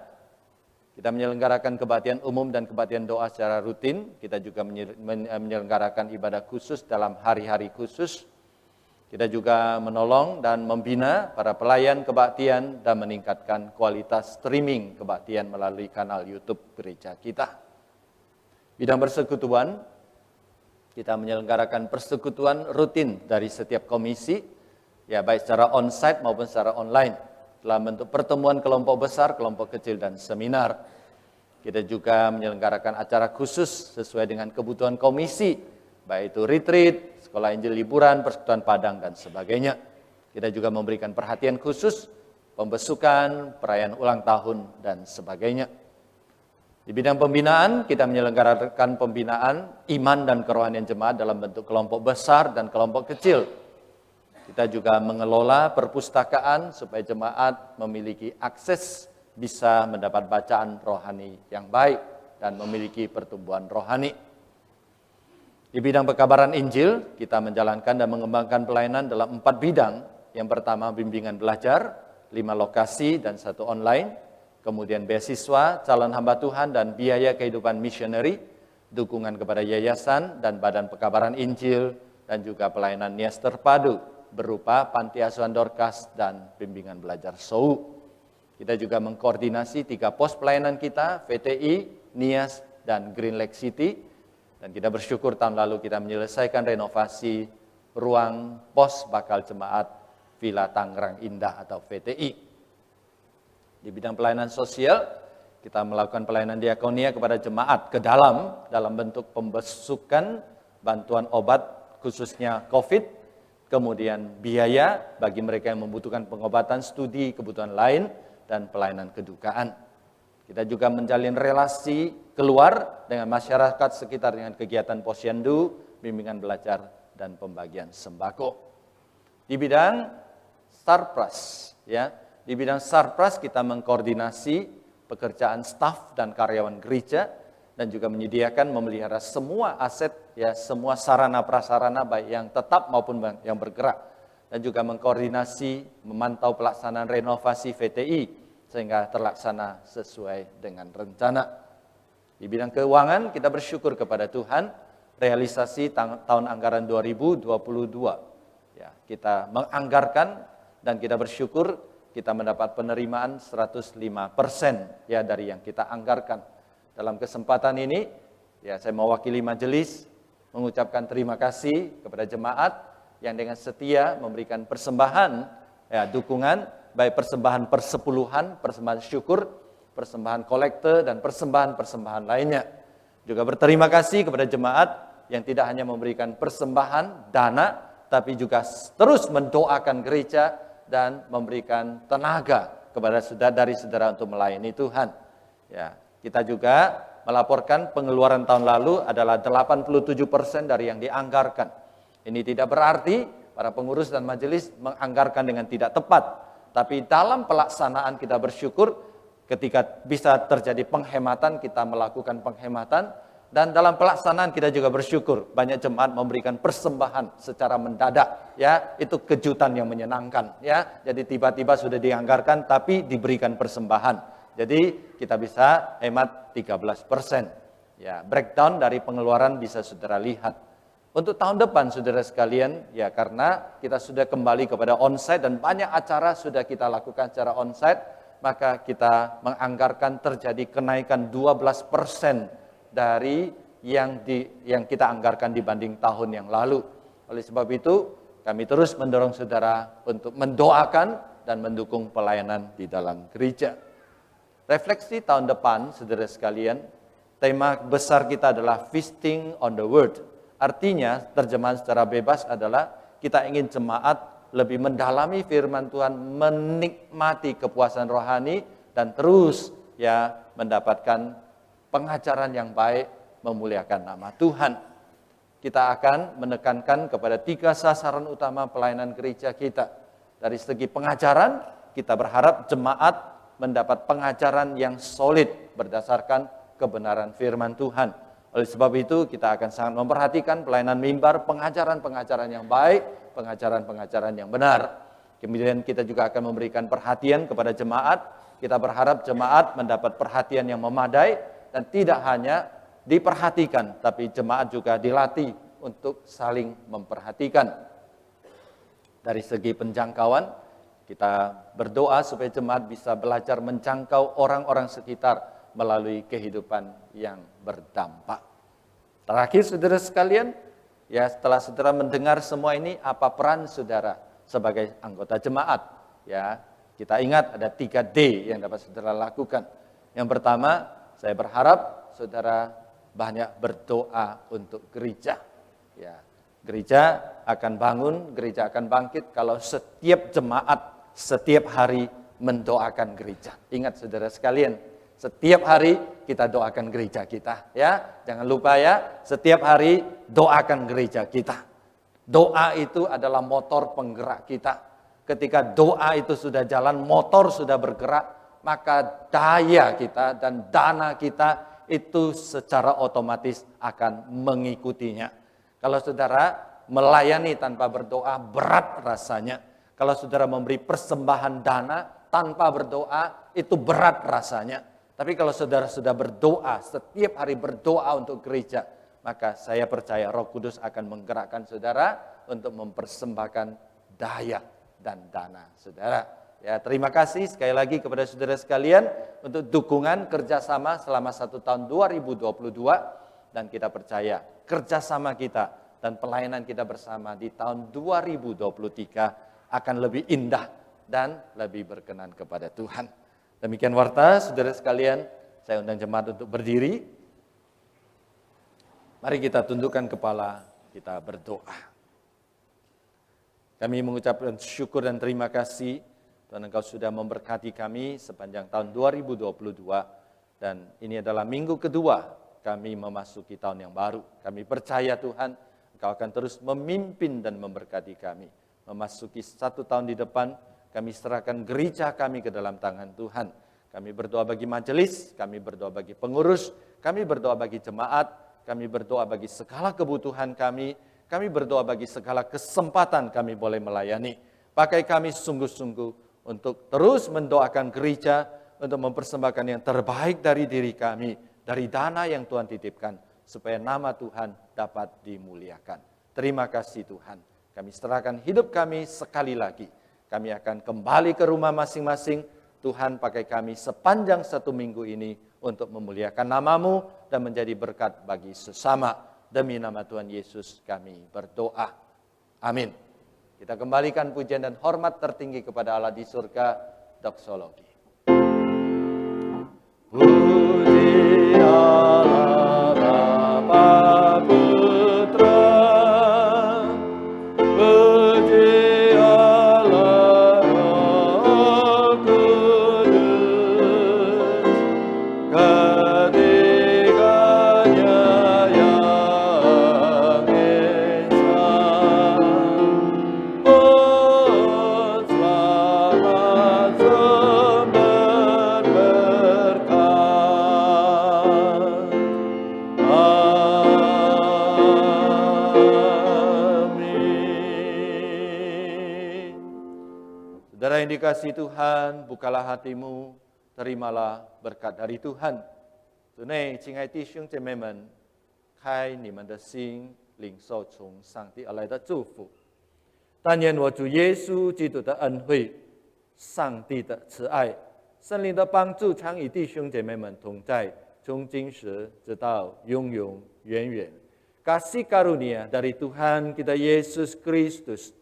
kita menyelenggarakan kebaktian umum dan kebaktian doa secara rutin. Kita juga menyelenggarakan ibadah khusus dalam hari-hari khusus. Kita juga menolong dan membina para pelayan kebaktian dan meningkatkan kualitas streaming kebaktian melalui kanal YouTube gereja kita. Bidang persekutuan, kita menyelenggarakan persekutuan rutin dari setiap komisi, baik secara onsite maupun secara online, dalam bentuk pertemuan kelompok besar, kelompok kecil, dan seminar. Kita juga menyelenggarakan acara khusus sesuai dengan kebutuhan komisi, baik itu retreat, sekolah Injil liburan, persekutuan Padang, dan sebagainya. Kita juga memberikan perhatian khusus, pembesukan, perayaan ulang tahun, dan sebagainya. Di bidang pembinaan, kita menyelenggarakan pembinaan iman dan kerohanian jemaat dalam bentuk kelompok besar dan kelompok kecil. Kita juga mengelola perpustakaan supaya jemaat memiliki akses, bisa mendapat bacaan rohani yang baik dan memiliki pertumbuhan rohani. Di bidang pekabaran Injil, kita menjalankan dan mengembangkan pelayanan dalam 4 bidang. Yang pertama bimbingan belajar, 5 lokasi dan 1 online. Kemudian beasiswa, calon hamba Tuhan, dan biaya kehidupan misioneri, dukungan kepada yayasan dan badan pekabaran Injil, dan juga pelayanan Nias Terpadu berupa Panti Asuhan Dorcas dan bimbingan belajar SOU. Kita juga mengkoordinasi 3 pos pelayanan kita, VTI, Nias, dan Green Lake City. Dan kita bersyukur tahun lalu kita menyelesaikan renovasi ruang pos bakal jemaat Villa Tangerang Indah atau VTI. Di bidang pelayanan sosial, kita melakukan pelayanan diakonia kepada jemaat ke dalam bentuk pembesukan, bantuan obat khususnya COVID, kemudian biaya bagi mereka yang membutuhkan pengobatan, studi, kebutuhan lain, dan pelayanan kedukaan. Kita juga menjalin relasi keluar dengan masyarakat sekitar dengan kegiatan posyandu, bimbingan belajar, dan pembagian sembako. Di bidang Sarpras, di bidang Sarpras kita mengkoordinasi pekerjaan staf dan karyawan gereja, dan juga menyediakan memelihara semua aset, semua sarana prasarana baik yang tetap maupun yang bergerak, dan juga mengkoordinasi memantau pelaksanaan renovasi VTI sehingga terlaksana sesuai dengan rencana. Di bidang keuangan kita bersyukur kepada Tuhan, realisasi tahun anggaran 2022 kita menganggarkan dan kita bersyukur kita mendapat penerimaan 105% dari yang kita anggarkan. Dalam kesempatan ini, saya mewakili majelis mengucapkan terima kasih kepada jemaat yang dengan setia memberikan persembahan, dukungan, baik persembahan persepuluhan, persembahan syukur, persembahan kolekte, dan persembahan-persembahan lainnya. Juga berterima kasih kepada jemaat yang tidak hanya memberikan persembahan, dana, tapi juga terus mendoakan gereja dan memberikan tenaga kepada saudara-saudara untuk melayani Tuhan. Kita juga melaporkan pengeluaran tahun lalu adalah 87% dari yang dianggarkan. Ini tidak berarti para pengurus dan majelis menganggarkan dengan tidak tepat, tapi dalam pelaksanaan kita bersyukur ketika bisa terjadi penghematan, kita melakukan penghematan, dan dalam pelaksanaan kita juga bersyukur banyak jemaat memberikan persembahan secara mendadak, itu kejutan yang menyenangkan, Jadi tiba-tiba sudah dianggarkan tapi diberikan persembahan. Jadi kita bisa hemat 13%. Ya, breakdown dari pengeluaran bisa saudara lihat. Untuk tahun depan saudara sekalian, ya karena kita sudah kembali kepada onsite dan banyak acara sudah kita lakukan secara onsite, maka kita menganggarkan terjadi kenaikan 12% dari yang kita anggarkan dibanding tahun yang lalu. Oleh sebab itu, kami terus mendorong saudara untuk mendoakan dan mendukung pelayanan di dalam gereja. Refleksi tahun depan, saudara sekalian, tema besar kita adalah Feasting on the Word. Artinya, terjemahan secara bebas adalah kita ingin jemaat lebih mendalami firman Tuhan, menikmati kepuasan rohani, dan terus ya mendapatkan pengajaran yang baik, memuliakan nama Tuhan. Kita akan menekankan kepada 3 sasaran utama pelayanan gereja kita. Dari segi pengajaran, kita berharap jemaat mendapat pengajaran yang solid berdasarkan kebenaran firman Tuhan. Oleh sebab itu kita akan sangat memperhatikan pelayanan mimbar, pengajaran-pengajaran yang baik, pengajaran-pengajaran yang benar. Kemudian kita juga akan memberikan perhatian kepada jemaat. Kita berharap jemaat mendapat perhatian yang memadai dan tidak hanya diperhatikan, tapi jemaat juga dilatih untuk saling memperhatikan. Dari segi penjangkauan, kita berdoa supaya jemaat bisa belajar menjangkau orang-orang sekitar melalui kehidupan yang berdampak. Terakhir saudara sekalian, ya setelah saudara mendengar semua ini, apa peran saudara sebagai anggota jemaat? Ya, kita ingat ada 3D yang dapat saudara lakukan. Yang pertama, saya berharap saudara banyak berdoa untuk gereja. Ya, gereja akan bangun, gereja akan bangkit kalau setiap jemaat setiap hari mendoakan gereja. Ingat saudara sekalian, setiap hari kita doakan gereja kita, ya. Jangan lupa ya, setiap hari doakan gereja kita. Doa itu adalah motor penggerak kita. Ketika doa itu sudah jalan, motor sudah bergerak, maka daya kita dan dana kita itu secara otomatis akan mengikutinya. Kalau saudara melayani tanpa berdoa, berat rasanya. Kalau saudara memberi persembahan dana tanpa berdoa, itu berat rasanya. Tapi kalau saudara sudah berdoa, setiap hari berdoa untuk gereja, maka saya percaya Roh Kudus akan menggerakkan saudara untuk mempersembahkan daya dan dana saudara. Ya, terima kasih sekali lagi kepada saudara sekalian untuk dukungan kerjasama selama 1 tahun 2022. Dan kita percaya kerjasama kita dan pelayanan kita bersama di tahun 2023 akan lebih indah dan lebih berkenan kepada Tuhan. Demikian warta, saudara sekalian, saya undang jemaat untuk berdiri. Mari kita tundukkan kepala, kita berdoa. Kami mengucapkan syukur dan terima kasih, Tuhan Engkau sudah memberkati kami sepanjang tahun 2022. Dan ini adalah minggu kedua kami memasuki tahun yang baru. Kami percaya Tuhan, Engkau akan terus memimpin dan memberkati kami. Memasuki 1 tahun di depan, kami serahkan gereja kami ke dalam tangan Tuhan. Kami berdoa bagi majelis, kami berdoa bagi pengurus, kami berdoa bagi jemaat, kami berdoa bagi segala kebutuhan kami berdoa bagi segala kesempatan kami boleh melayani. Pakai kami sungguh-sungguh untuk terus mendoakan gereja, untuk mempersembahkan yang terbaik dari diri kami, dari dana yang Tuhan titipkan, supaya nama Tuhan dapat dimuliakan. Terima kasih Tuhan. Kami serahkan hidup kami sekali lagi. Kami akan kembali ke rumah masing-masing. Tuhan pakai kami sepanjang 1 minggu ini untuk memuliakan nama-Mu dan menjadi berkat bagi sesama. Demi nama Tuhan Yesus kami berdoa. Amin. Kita kembalikan pujian dan hormat tertinggi kepada Allah di surga. Doksologi. Puji Allah Bapa Putra. Puji Allah Roh Kudus. Ketiganya yang esa. Oh selamat sumber berkat. Amin. Saudara yang dikasihi Tuhan, bukalah hatimu, terimalah berkat dari Tuhan. 主内，亲爱弟兄姐妹们，开你们的心，领受从上帝而来的祝福。但愿我主耶稣基督的恩惠、上帝的慈爱、圣灵的帮助，常与弟兄姐妹们同在，从今时直到永永远远。Kasih karunia dari Tuhan kita Yesus Kristus,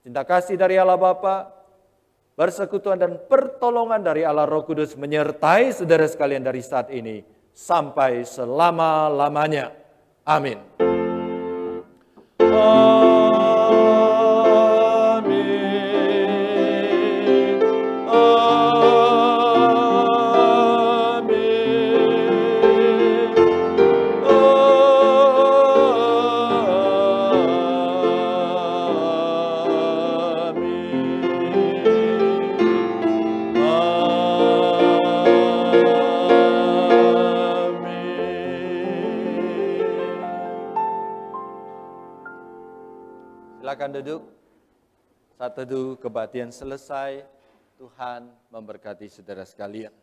cinta kasih dari Allah Bapa, persekutuan dan pertolongan dari Allah Roh Kudus menyertai saudara sekalian dari saat ini sampai selama-lamanya. Amin. Silakan duduk. Saat teduh kebaktian selesai, Tuhan memberkati saudara sekalian.